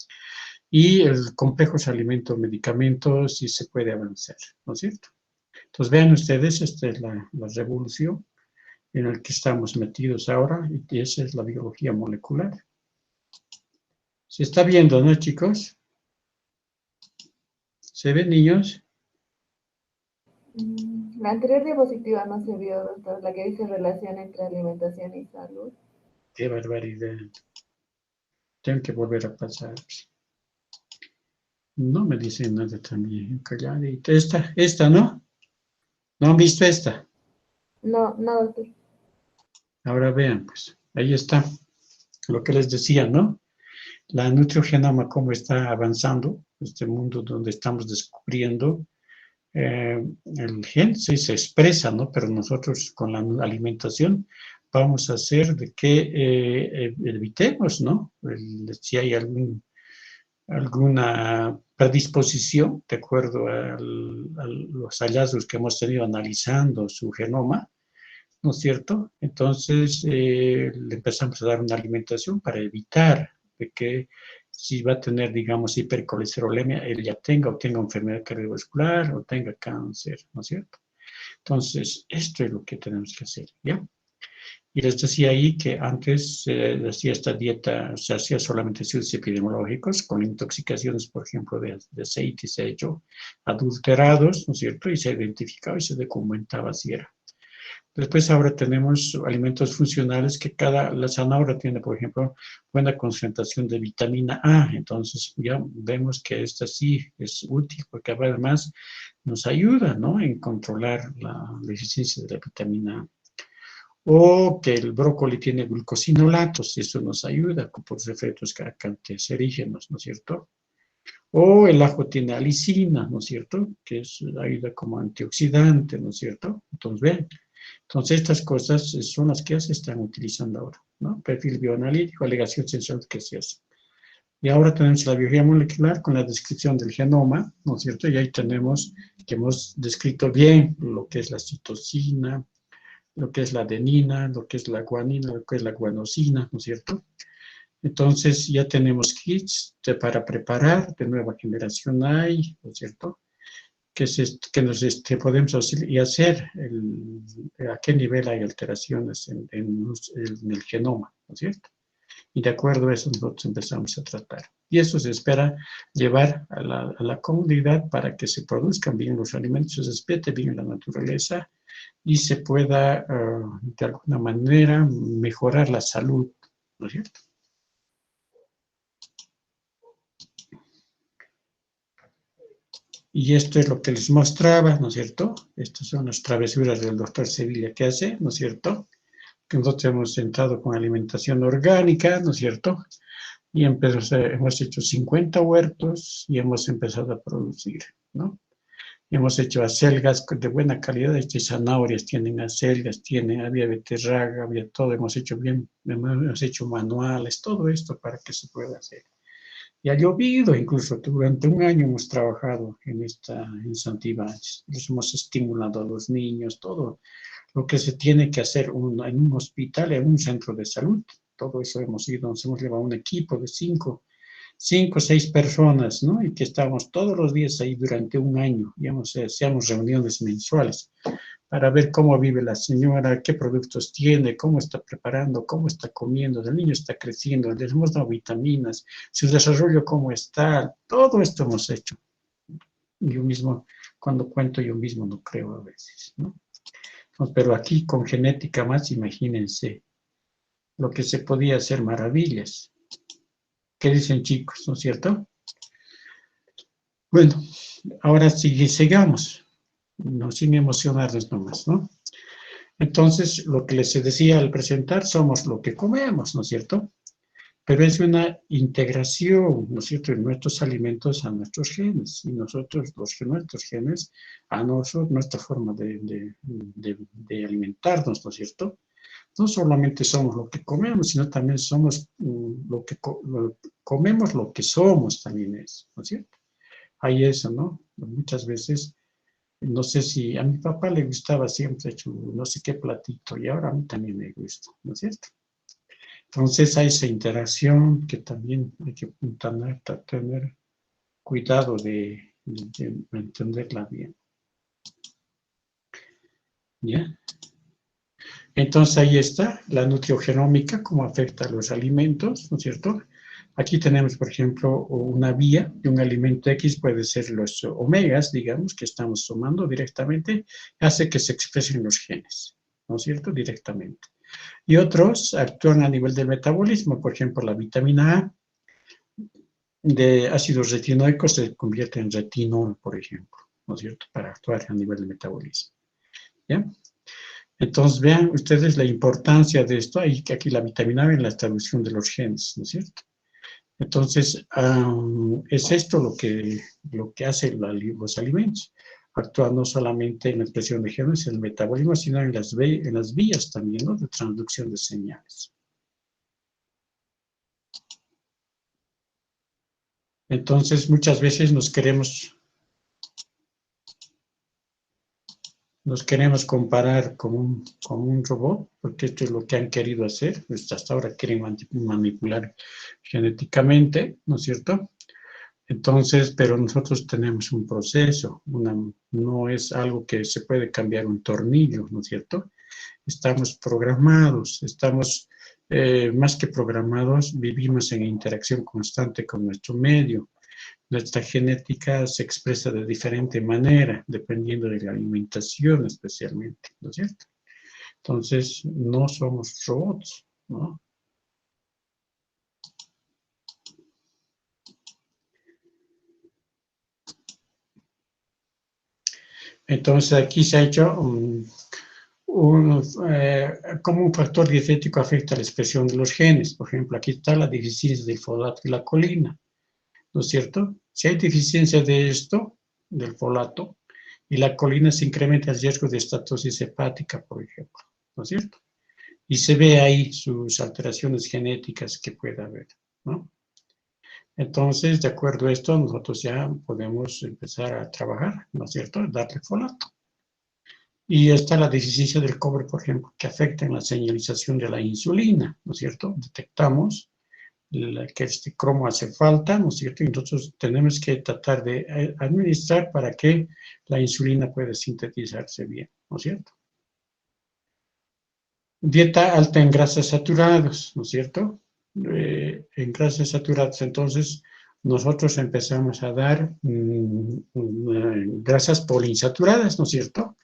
Speaker 1: y el complejos alimentos, medicamentos, sí se puede avanzar, ¿no es cierto? Entonces vean ustedes, esta es la revolución en el que estamos metidos ahora, y esa es la biología molecular. Se está viendo, ¿no, chicos? ¿Se ven, niños?
Speaker 3: La anterior diapositiva no se vio, doctor, la que dice relación entre alimentación y salud.
Speaker 1: Qué barbaridad. Tengo que volver a pasar. No me dicen nada también. Calladita. Esta, ¿no? ¿No han visto esta?
Speaker 3: No, no, doctor.
Speaker 1: Ahora vean, pues. Ahí está. Lo que les decía, ¿no? La nutriogenoma, cómo está avanzando. Este mundo donde estamos descubriendo. El gen sí se expresa, ¿no? Pero nosotros con la alimentación vamos a hacer de que evitemos, ¿no? Si hay alguna predisposición, de acuerdo a los hallazgos que hemos tenido analizando su genoma, ¿no es cierto? Entonces, le empezamos a dar una alimentación para evitar de que si va a tener, digamos, hipercolesterolemia, él ya tenga o tenga enfermedad cardiovascular o tenga cáncer, ¿no es cierto? Entonces, esto es lo que tenemos que hacer, ¿ya? Y les decía ahí que antes se hacía esta dieta, se hacía solamente estudios epidemiológicos con intoxicaciones, por ejemplo, de aceite, se ha hecho adulterados, ¿no es cierto? Y se identificaba y se documentaba si era. Después ahora tenemos alimentos funcionales que la zanahoria tiene, por ejemplo, buena concentración de vitamina A. Entonces ya vemos que esta sí es útil porque además nos ayuda, ¿no? En controlar la deficiencia de la vitamina A. O que el brócoli tiene glucosinolatos y eso nos ayuda por los efectos cancerígenos, ¿no es cierto? O el ajo tiene alicina, ¿no es cierto? Que ayuda como antioxidante, ¿no es cierto? Entonces, ven. Entonces, estas cosas son las que ya se están utilizando ahora, ¿no? Perfil bioanalítico, alegación sensorial que se hace. Y ahora tenemos la biología molecular con la descripción del genoma, ¿no es cierto? Y ahí tenemos que hemos descrito bien lo que es la citosina, lo que es la adenina, lo que es la guanina, lo que es la guanosina, ¿no es cierto? Entonces, ya tenemos kits para preparar, de nueva generación hay, ¿no es cierto? Que nos podemos hacer a qué nivel hay alteraciones en el genoma, ¿no es cierto? Y de acuerdo a eso nosotros empezamos a tratar. Y eso se espera llevar a la comunidad para que se produzcan bien los alimentos, se respete bien la naturaleza y se pueda, de alguna manera, mejorar la salud, ¿no es cierto? Y esto es lo que les mostraba, ¿no es cierto? Estas son las travesuras del doctor Sevilla que hace, ¿no es cierto? Que nosotros hemos entrado con alimentación orgánica, ¿no es cierto? Y hemos hecho 50 huertos y hemos empezado a producir, ¿no? Hemos hecho acelgas de buena calidad, zanahorias tienen acelgas, había beterraga, había todo, hemos hecho bien, hemos hecho manuales, todo esto para que se pueda hacer. Y ha llovido, incluso durante un año hemos trabajado en Santibáñez. Les hemos estimulado a los niños, todo lo que se tiene que hacer en un hospital, en un centro de salud. Todo eso hemos ido, nos hemos llevado un equipo de 5 o 6 personas, ¿no? Y que estamos todos los días ahí durante un año. Y hacíamos reuniones mensuales para ver cómo vive la señora, qué productos tiene, cómo está preparando, cómo está comiendo, el niño está creciendo, les hemos dado vitaminas, su desarrollo cómo está, todo esto hemos hecho. Yo mismo, cuando cuento yo mismo no creo a veces, ¿no? Pero aquí con genética más, imagínense lo que se podía hacer, maravillas. ¿Qué dicen, chicos? ¿No es cierto? Bueno, ahora sigamos, no, sin emocionarnos nomás, ¿no? Entonces, lo que les decía al presentar, somos lo que comemos, ¿no es cierto? Pero es una integración, ¿no es cierto?, de nuestros alimentos a nuestros genes, y nosotros, nuestros genes, a nosotros, nuestra forma de alimentarnos, ¿no es cierto? No solamente somos lo que comemos, sino también somos comemos lo que somos, también es, ¿no es cierto? Hay eso, ¿no? Muchas veces, no sé si a mi papá le gustaba siempre no sé qué platito, y ahora a mí también me gusta, ¿no es cierto? Entonces hay esa interacción que también hay que tener cuidado de entenderla bien. ¿Ya? Entonces ahí está la nutriogenómica, cómo afecta a los alimentos, ¿no es cierto? Aquí tenemos, por ejemplo, una vía de un alimento X, puede ser los omegas, digamos, que estamos tomando directamente, hace que se expresen los genes, ¿no es cierto?, directamente. Y otros actúan a nivel del metabolismo, por ejemplo, la vitamina A de ácido retinoico se convierte en retinol, por ejemplo, ¿no es cierto?, para actuar a nivel del metabolismo, ¿ya? Entonces, vean ustedes la importancia de esto, aquí la vitamina A en la traducción de los genes, ¿no es cierto? Entonces, es esto lo que hacen los alimentos. Actúa no solamente en la expresión de genes, en el metabolismo, sino en las vías también, ¿no?, de transducción de señales. Entonces, muchas veces nos queremos comparar con un robot, porque esto es lo que han querido hacer, pues hasta ahora quieren manipular genéticamente, ¿no es cierto? Entonces, pero nosotros tenemos un proceso, no es algo que se puede cambiar un tornillo, ¿no es cierto? Estamos programados, más que programados, vivimos en interacción constante con nuestro medio. Nuestra genética se expresa de diferente manera, dependiendo de la alimentación especialmente, ¿no es cierto? Entonces, no somos robots, ¿no? Entonces, aquí se ha hecho cómo un factor dietético afecta la expresión de los genes. Por ejemplo, aquí está la deficiencia del folato y la colina, ¿no es cierto? Si hay deficiencia de esto, del folato, y la colina, se incrementa el riesgo de estatosis hepática, por ejemplo, ¿no es cierto? Y se ve ahí sus alteraciones genéticas que puede haber, ¿no? Entonces, de acuerdo a esto, nosotros ya podemos empezar a trabajar, ¿no es cierto?, darle folato. Y está la deficiencia del cobre, por ejemplo, que afecta en la señalización de la insulina, ¿no es cierto? Detectamos que este cromo hace falta, ¿no es cierto? Y entonces tenemos que tratar de administrar para que la insulina pueda sintetizarse bien, ¿no es cierto? Dieta alta en grasas saturadas, ¿no es cierto? En grasas saturadas, entonces, nosotros empezamos a dar grasas poliinsaturadas, ¿no es cierto?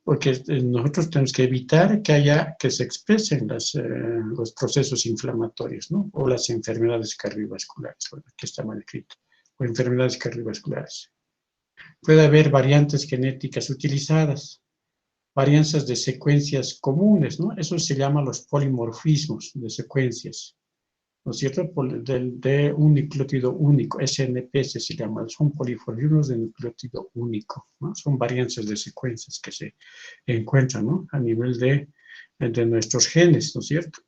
Speaker 1: Porque nosotros tenemos que evitar que se expresen los procesos inflamatorios, ¿no? O las enfermedades cardiovasculares, que está mal escrito, o enfermedades cardiovasculares. Puede haber variantes genéticas utilizadas, varianzas de secuencias comunes, ¿no? Eso se llama los polimorfismos de secuencias, ¿no es cierto? De un nucleótido único, SNPs se llama, son polimorfismos de nucleótido único, ¿no? Son varianzas de secuencias que se encuentran, ¿no?, a nivel de nuestros genes, ¿no es cierto?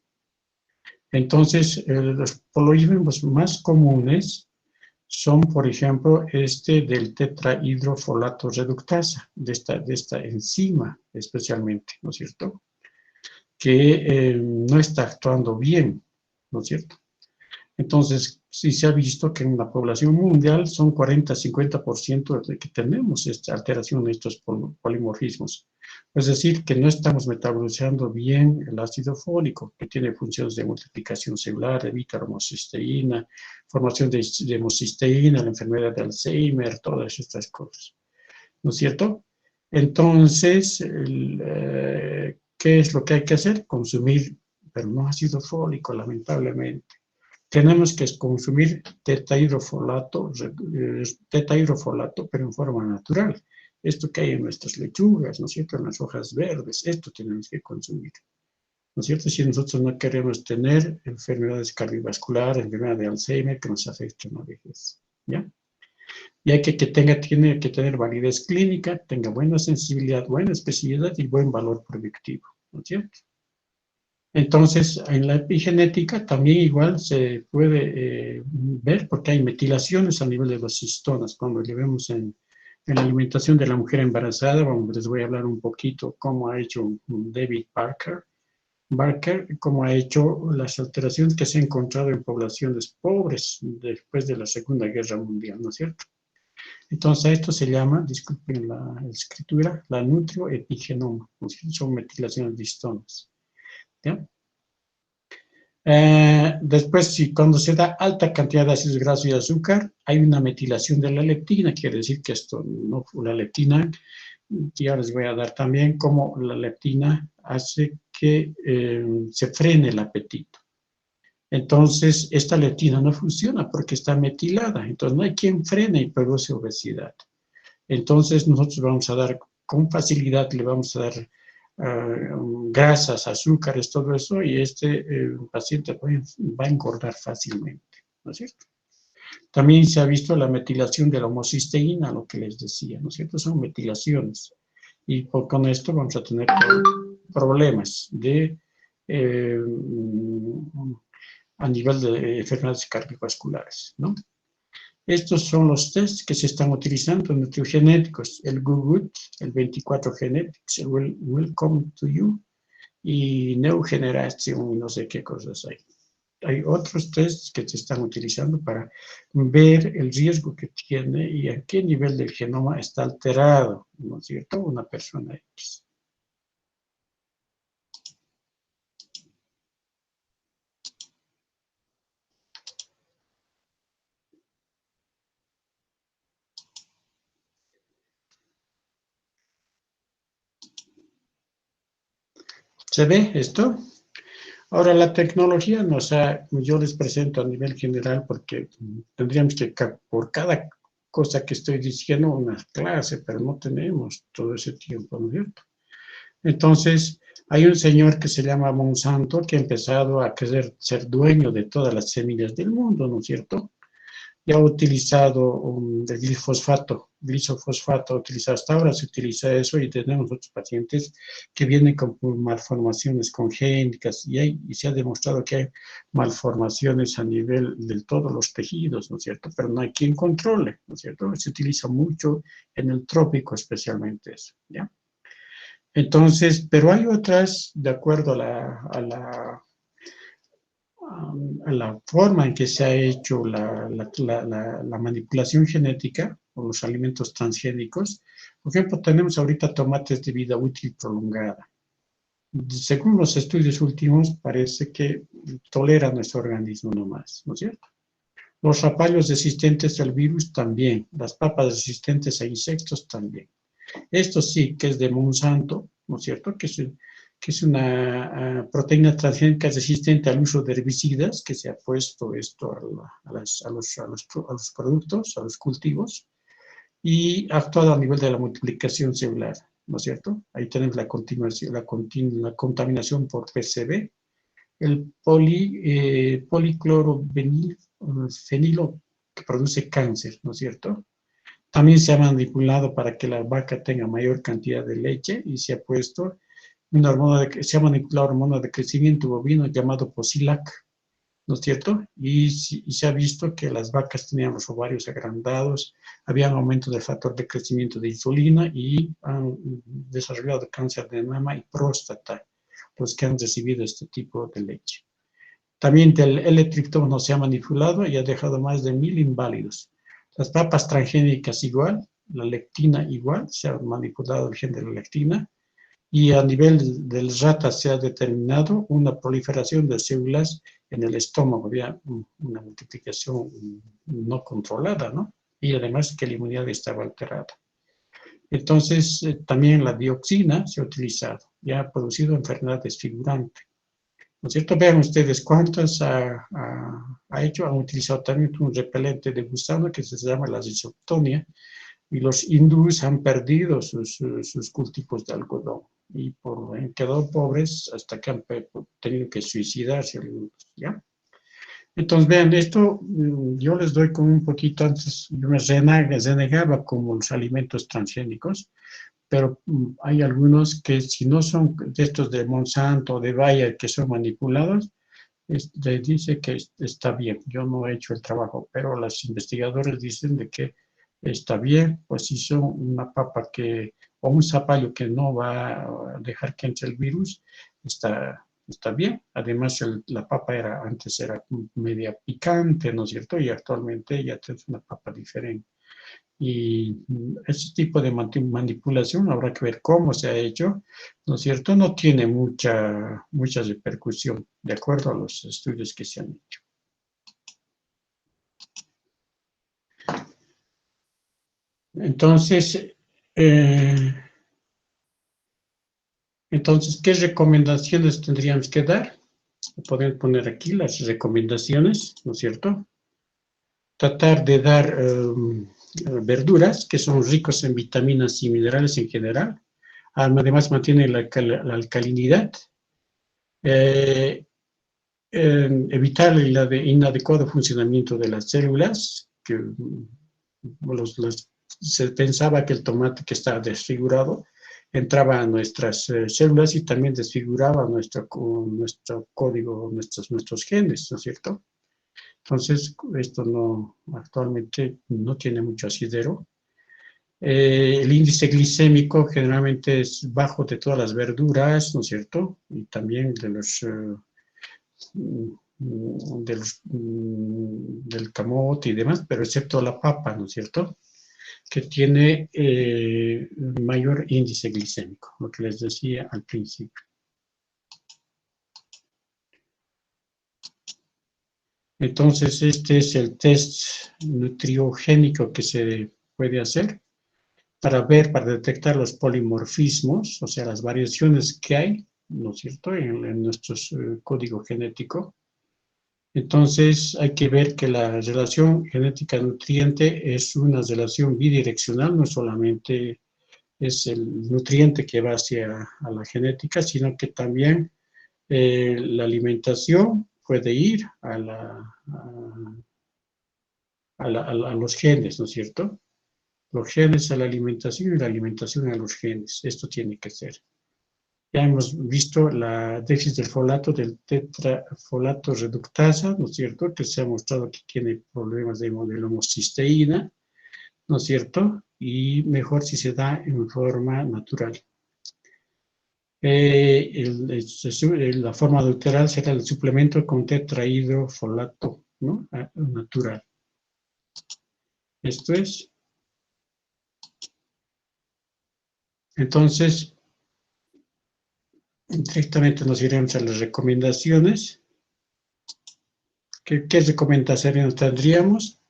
Speaker 1: Entonces, los polimorfismos más comunes son, por ejemplo, del tetrahidrofolato reductasa, de esta enzima especialmente, ¿no es cierto?, que no está actuando bien, ¿no es cierto? Entonces, sí se ha visto que en la población mundial son 40-50% de que tenemos esta alteración de estos polimorfismos. Es decir, que no estamos metabolizando bien el ácido fólico, que tiene funciones de multiplicación celular, evita homocisteína, formación de homocisteína, la enfermedad de Alzheimer, todas estas cosas, ¿no es cierto? Entonces, ¿qué es lo que hay que hacer? Consumir, pero no ácido fólico, lamentablemente. Tenemos que consumir tetahidrofolato, pero en forma natural. Esto que hay en nuestras lechugas, ¿no es cierto?, en las hojas verdes, esto tenemos que consumir, ¿no es cierto? Si nosotros no queremos tener enfermedades cardiovasculares, enfermedad de Alzheimer que nos afecten a la vejez, ¿ya? Y tiene que tener validez clínica, tenga buena sensibilidad, buena especificidad y buen valor predictivo, ¿no es cierto? Entonces, en la epigenética también igual se puede ver, porque hay metilaciones a nivel de las histonas. Cuando le vemos en la alimentación de la mujer embarazada, les voy a hablar un poquito cómo ha hecho David Barker, cómo ha hecho las alteraciones que se han encontrado en poblaciones pobres después de la Segunda Guerra Mundial, ¿no es cierto? Entonces, a esto se llama, disculpen la escritura, la nutrioepigenoma, ¿no es cierto? Son metilaciones de histonas, ¿ya? Después, si cuando se da alta cantidad de ácidos grasos y azúcar, hay una metilación de la leptina, quiere decir que esto no, la leptina, y ahora les voy a dar también cómo la leptina hace que se frene el apetito. Entonces, esta leptina no funciona porque está metilada, entonces no hay quien frene y produce obesidad. Entonces, nosotros vamos a dar, con facilidad, le vamos a dar grasas, azúcares, todo eso, y este paciente va a engordar fácilmente, ¿no es cierto? También se ha visto la metilación de la homocisteína, lo que les decía, ¿no es cierto? Son metilaciones. Y con esto vamos a tener problemas a nivel de enfermedades cardiovasculares, ¿no? Estos son los tests que se están utilizando, nutriogenéticos, el GUGUT, el 24 Genetics, el Welcome to You y Neugeneration, no sé qué cosas hay. Hay otros tests que se están utilizando para ver el riesgo que tiene y a qué nivel del genoma está alterado, ¿no es cierto?, una persona X. ¿Se ve esto? Ahora, la tecnología yo les presento a nivel general porque tendríamos que, por cada cosa que estoy diciendo, una clase, pero no tenemos todo ese tiempo, ¿no es cierto? Entonces, hay un señor que se llama Monsanto que ha empezado a querer ser dueño de todas las semillas del mundo, ¿no es cierto? Y ha utilizado el glisofosfato, hasta ahora se utiliza eso y tenemos otros pacientes que vienen con malformaciones congénitas y se ha demostrado que hay malformaciones a nivel de todos los tejidos, ¿no es cierto? Pero no hay quien controle, ¿no es cierto? Se utiliza mucho en el trópico especialmente eso, ¿ya? Entonces, pero hay otras, de acuerdo a la forma en que se ha hecho la manipulación genética o los alimentos transgénicos. Por ejemplo, tenemos ahorita tomates de vida útil prolongada. Según los estudios últimos, parece que tolera nuestro organismo nomás, ¿no es cierto? Los zapallos resistentes al virus también, las papas resistentes a insectos también. Esto sí que es de Monsanto, ¿no es cierto?, que es una proteína transgénica resistente al uso de herbicidas, que se ha puesto esto a los productos, a los cultivos, y ha actuado a nivel de la multiplicación celular, ¿no es cierto? Ahí tenemos la contaminación por PCB, el policlorofenilo que produce cáncer, ¿no es cierto? También se ha manipulado para que la vaca tenga mayor cantidad de leche y se ha puesto se ha manipulado hormona de crecimiento bovino llamado Posilac, ¿no es cierto? Y se ha visto que las vacas tenían los ovarios agrandados, había un aumento del factor de crecimiento de insulina y han desarrollado cáncer de mama y próstata, los que han recibido este tipo de leche. También el L-triptófano se ha manipulado y ha dejado más de 1000 inválidos. Las papas transgénicas igual, la lectina igual, se ha manipulado el gen de la lectina, y a nivel del rata se ha determinado una proliferación de células en el estómago, había una multiplicación no controlada, ¿no? Y además que la inmunidad estaba alterada. Entonces, también la dioxina se ha utilizado y ha producido enfermedad desfigurante, ¿no es cierto? Vean ustedes cuántas ha hecho, han utilizado también un repelente de gusano que se llama la Rhizoctonia, y los hindúes han perdido sus cultivos de algodón y han quedado pobres hasta que han tenido que suicidarse algunos, ¿ya? Entonces, vean, esto yo les doy como un poquito antes, yo me renegaba como los alimentos transgénicos, pero hay algunos que si no son de estos de Monsanto o de Bayer que son manipulados, les dice que está bien. Yo no he hecho el trabajo, pero los investigadores dicen de que está bien, pues si son una papa o un zapallo que no va a dejar que entre el virus, está bien. Además, la papa antes era media picante, ¿no es cierto? Y actualmente ya es una papa diferente. Y ese tipo de manipulación habrá que ver cómo se ha hecho, ¿no es cierto? No tiene mucha repercusión, de acuerdo a los estudios que se han hecho. Entonces, ¿qué recomendaciones tendríamos que dar? Pueden poner aquí las recomendaciones, ¿no es cierto? Tratar de dar verduras que son ricos en vitaminas y minerales en general. Además, mantiene la alcalinidad. Evitar el inadecuado funcionamiento de las células, que se pensaba que el tomate que estaba desfigurado entraba a nuestras células y también desfiguraba nuestro código, nuestros genes, ¿no es cierto? Entonces, esto actualmente no tiene mucho asidero. El índice glicémico generalmente es bajo de todas las verduras, ¿no es cierto? Y también del camote y demás, pero excepto la papa, ¿no es cierto?, que tiene mayor índice glicémico, lo que les decía al principio. Entonces, este es el test nutriogénico que se puede hacer para detectar los polimorfismos, o sea, las variaciones que hay, ¿no es cierto?, en nuestro código genético. Entonces, hay que ver que la relación genética-nutriente es una relación bidireccional, no solamente es el nutriente que va hacia a la genética, sino que también la alimentación puede ir a los genes, ¿no es cierto? Los genes a la alimentación y la alimentación a los genes. Esto tiene que ser. Ya hemos visto la déficit del folato, del tetrafolato reductasa, ¿no es cierto?, que se ha mostrado que tiene problemas de homocisteína, ¿no es cierto?, y mejor si se da en forma natural. La forma adulteral será el suplemento con tetrahidrofolato, ¿no?, natural. Esto es. Entonces, directamente nos iremos a las recomendaciones. ¿Qué recomendaciones tendríamos?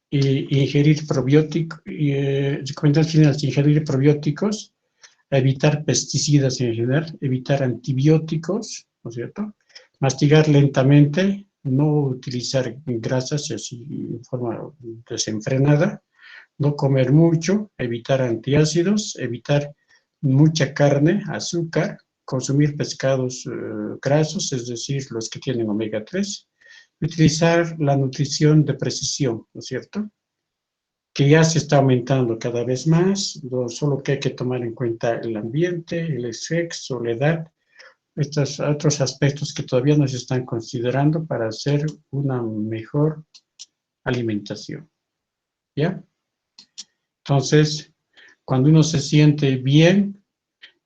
Speaker 1: Ingerir probióticos, recomendaciones: ingerir probióticos, evitar pesticidas en general, evitar antibióticos, ¿no es cierto?, mastigar lentamente, no utilizar grasas así en forma desenfrenada, no comer mucho, evitar antiácidos, evitar mucha carne, azúcar, consumir pescados grasos, es decir, los que tienen omega 3, utilizar la nutrición de precisión, ¿no es cierto?, que ya se está aumentando cada vez más, solo que hay que tomar en cuenta el ambiente, el sexo, la edad, estos otros aspectos que todavía no se están considerando para hacer una mejor alimentación, ¿ya? Entonces, cuando uno se siente bien,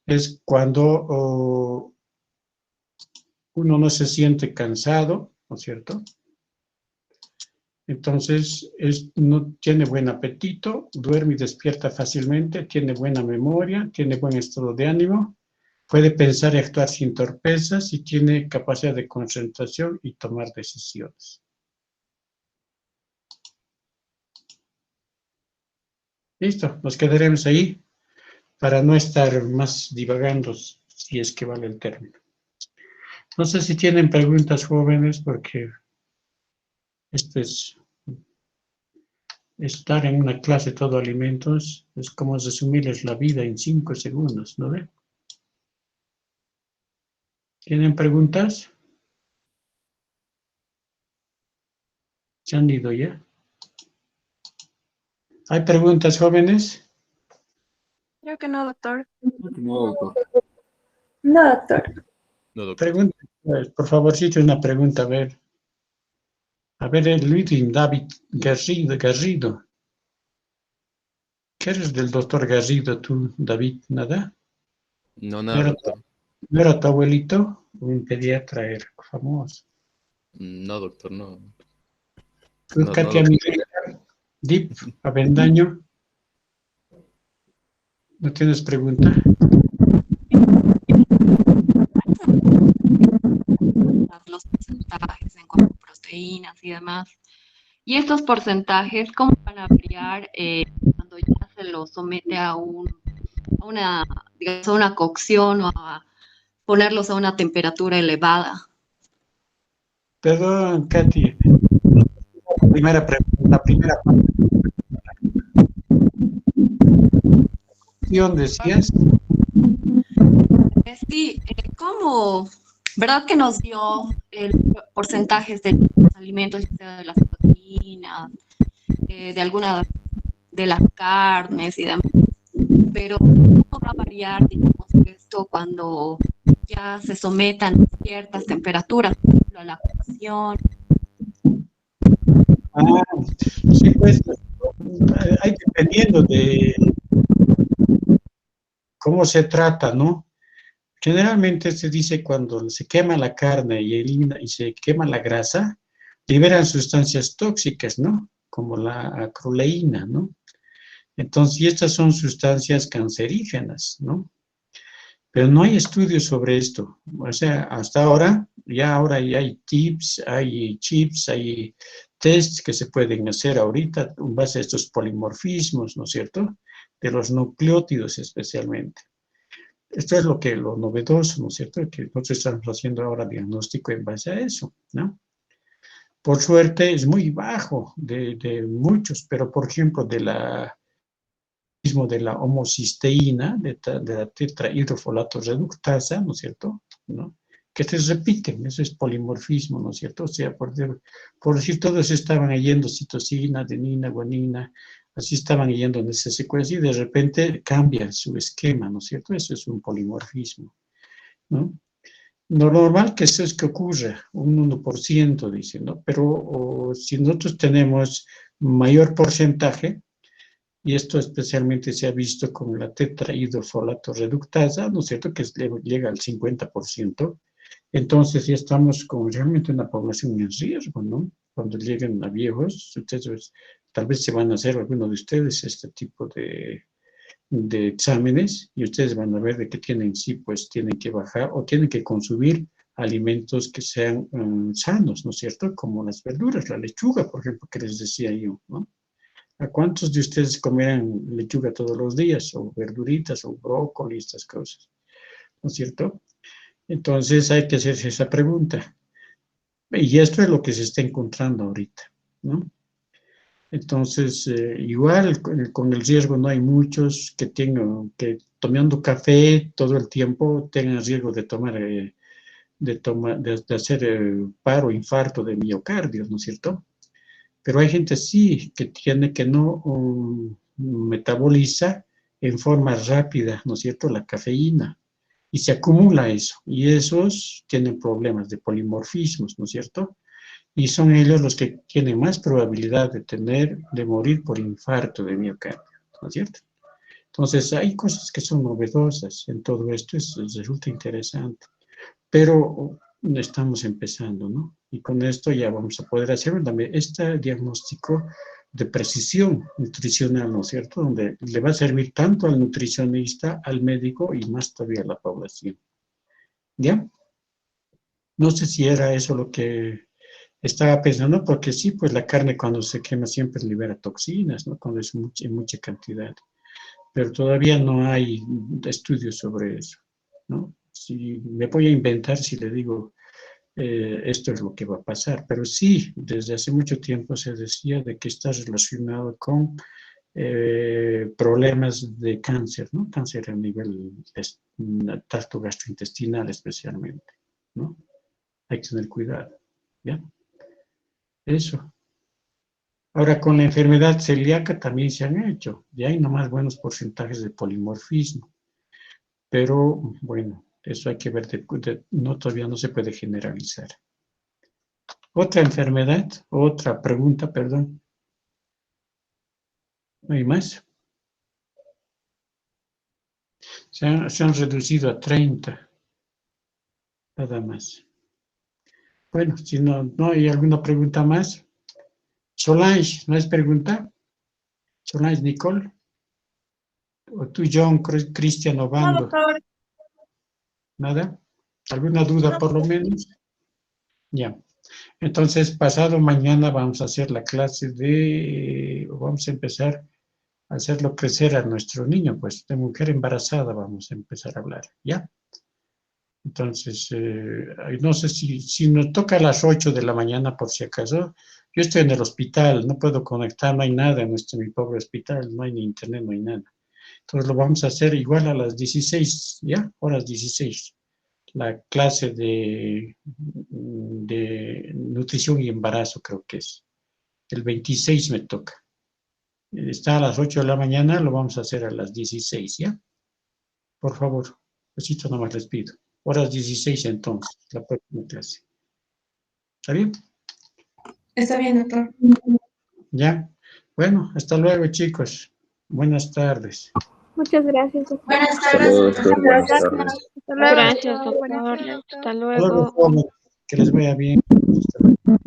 Speaker 1: es cuando uno no se siente cansado, ¿no es cierto? Entonces, no tiene buen apetito, duerme y despierta fácilmente, tiene buena memoria, tiene buen estado de ánimo, puede pensar y actuar sin torpezas y tiene capacidad de concentración y tomar decisiones. Listo, nos quedaremos ahí para no estar más divagando, si es que vale el término. No sé si tienen preguntas, jóvenes, porque esto es estar en una clase todo alimentos, es como resumirles la vida en 5 segundos, ¿no ven? ¿Tienen preguntas? ¿Se han ido ya? ¿Hay preguntas, jóvenes?
Speaker 5: Creo que no, doctor.
Speaker 6: No, doctor.
Speaker 3: No, doctor.
Speaker 6: No, doctor.
Speaker 1: Pregunta, por favorcito, una pregunta, a ver, Luis David Garrido. ¿Qué eres del doctor Garrido tú, David? ¿Nada?
Speaker 6: No, nada, doctor.
Speaker 1: ¿No era tu abuelito? Un pediatra era famoso.
Speaker 6: No, doctor, no.
Speaker 1: ¿Tú,
Speaker 6: No,
Speaker 1: Katia
Speaker 6: doctor.
Speaker 1: Miguel, Dip, Avendaño? ¿No tienes pregunta?
Speaker 7: Los porcentajes en cuanto a proteínas y demás. Y estos porcentajes, ¿cómo van a variar cuando ya se lo somete digamos, a una cocción o a ponerlos a una temperatura elevada?
Speaker 1: Perdón, Katy. La primera parte. ¿Decías?
Speaker 7: Sí, ¿cómo? ¿Verdad que nos dio porcentajes de los alimentos, ya sea de las proteínas, de alguna de las carnes y demás? Pero ¿cómo va a variar, digamos, esto cuando ya se sometan a ciertas temperaturas, por ejemplo, a la cocción?
Speaker 1: Sí, pues, hay dependiendo de cómo se trata, ¿no? Generalmente se dice cuando se quema la carne y se quema la grasa, liberan sustancias tóxicas, ¿no? Como la acroleína, ¿no? Entonces, y estas son sustancias cancerígenas, ¿no? Pero no hay estudios sobre esto. O sea, hasta ahora, ahora ya hay tips, hay chips, hay tests que se pueden hacer ahorita en base a estos polimorfismos, ¿no es cierto? De los nucleótidos especialmente. Esto es lo novedoso, ¿no es cierto? Que nosotros estamos haciendo ahora diagnóstico en base a eso, ¿no? Por suerte es muy bajo de muchos, pero por ejemplo de la homocisteína, de la tetrahidrofolato reductasa, ¿no es cierto? ¿No? Que se repiten, eso es polimorfismo, ¿no es cierto? O sea, por decir, todos estaban yendo citosina, adenina, guanina, así estaban yendo en esa secuencia y de repente cambian su esquema, ¿no es cierto? Eso es un polimorfismo, ¿no? Lo normal que eso es que ocurra, un 1%, dicen, ¿no? Pero si nosotros tenemos mayor porcentaje, y esto especialmente se ha visto con la tetrahidrofolato reductasa, ¿no es cierto?, que llega al 50%, entonces ya estamos con realmente una población en riesgo, ¿no? Cuando lleguen a viejos, ustedes tal vez se van a hacer algunos de ustedes este tipo de exámenes y ustedes van a ver de que tienen, sí, pues tienen que bajar o tienen que consumir alimentos que sean sanos, ¿no es cierto? Como las verduras, la lechuga, por ejemplo, que les decía yo, ¿no? ¿A cuántos de ustedes comerán lechuga todos los días, o verduritas, o brócoli, estas cosas? ¿No es cierto? Entonces hay que hacerse esa pregunta. Y esto es lo que se está encontrando ahorita, ¿no? Entonces, igual con el riesgo no hay muchos que tengan, que tomando café todo el tiempo tengan riesgo de de hacer paro, infarto de miocardio, ¿no es cierto? Pero hay gente sí que tiene que no metaboliza en forma rápida, ¿no es cierto?, la cafeína. Y se acumula eso. Y esos tienen problemas de polimorfismos, ¿no es cierto? Y son ellos los que tienen más probabilidad de morir por infarto de miocardio, ¿no es cierto? Entonces, hay cosas que son novedosas en todo esto, resulta interesante. Pero estamos empezando, ¿no? Y con esto ya vamos a poder hacer también este diagnóstico de precisión nutricional, ¿no es cierto? Donde le va a servir tanto al nutricionista, al médico y más todavía a la población. ¿Ya? No sé si era eso lo que estaba pensando, porque sí, pues la carne cuando se quema siempre libera toxinas, ¿no? Cuando es en mucha cantidad. Pero todavía no hay estudios sobre eso, ¿no? Si me voy a inventar si le digo esto es lo que va a pasar. Pero sí, desde hace mucho tiempo se decía de que está relacionado con problemas de cáncer, ¿no? Cáncer a nivel tracto gastrointestinal especialmente, ¿no? Hay que tener cuidado, ¿ya? Eso. Ahora, con la enfermedad celíaca también se han hecho, y hay nomás buenos porcentajes de polimorfismo. Pero, bueno, eso hay que ver, no, todavía no se puede generalizar. Otra enfermedad, otra pregunta, perdón. ¿No hay más? Se han reducido a 30, nada más. Bueno, si no hay alguna pregunta más. Solange, ¿no es pregunta? Solange Nicole. O tú, John, Cristian
Speaker 5: No,
Speaker 1: Obando.
Speaker 5: doctor.
Speaker 1: ¿Nada? ¿Alguna duda por lo menos? Ya. Entonces, pasado mañana vamos a hacer la clase vamos a empezar a hacerlo crecer a nuestro niño, pues, de mujer embarazada vamos a empezar a hablar, ¿ya? Entonces, no sé si nos toca a las 8 de la mañana, por si acaso. Yo estoy en el hospital, no puedo conectar, no hay nada en mi pobre hospital, no hay ni internet, no hay nada. Entonces, lo vamos a hacer igual a las 16, ¿ya? Horas 16. La clase de nutrición y embarazo, creo que es. El 26 me toca. Está a las 8 de la mañana, lo vamos a hacer a las 16, ¿ya? Por favor, besito nomás les pido. Horas 16 entonces, la próxima clase. ¿Está bien?
Speaker 2: Está bien, doctor.
Speaker 1: ¿Ya? Bueno, hasta luego, chicos. Buenas tardes.
Speaker 4: Muchas gracias, doctor.
Speaker 2: Buenas
Speaker 8: Hasta
Speaker 2: tardes.
Speaker 8: luego, doctor. Buenas tardes.
Speaker 4: Hasta luego.
Speaker 5: Gracias,
Speaker 4: Buenas
Speaker 5: doctor.
Speaker 4: tardes.
Speaker 5: Hasta
Speaker 1: Hasta luego,
Speaker 5: luego.
Speaker 1: jóvenes. Que les vaya bien. Hasta luego.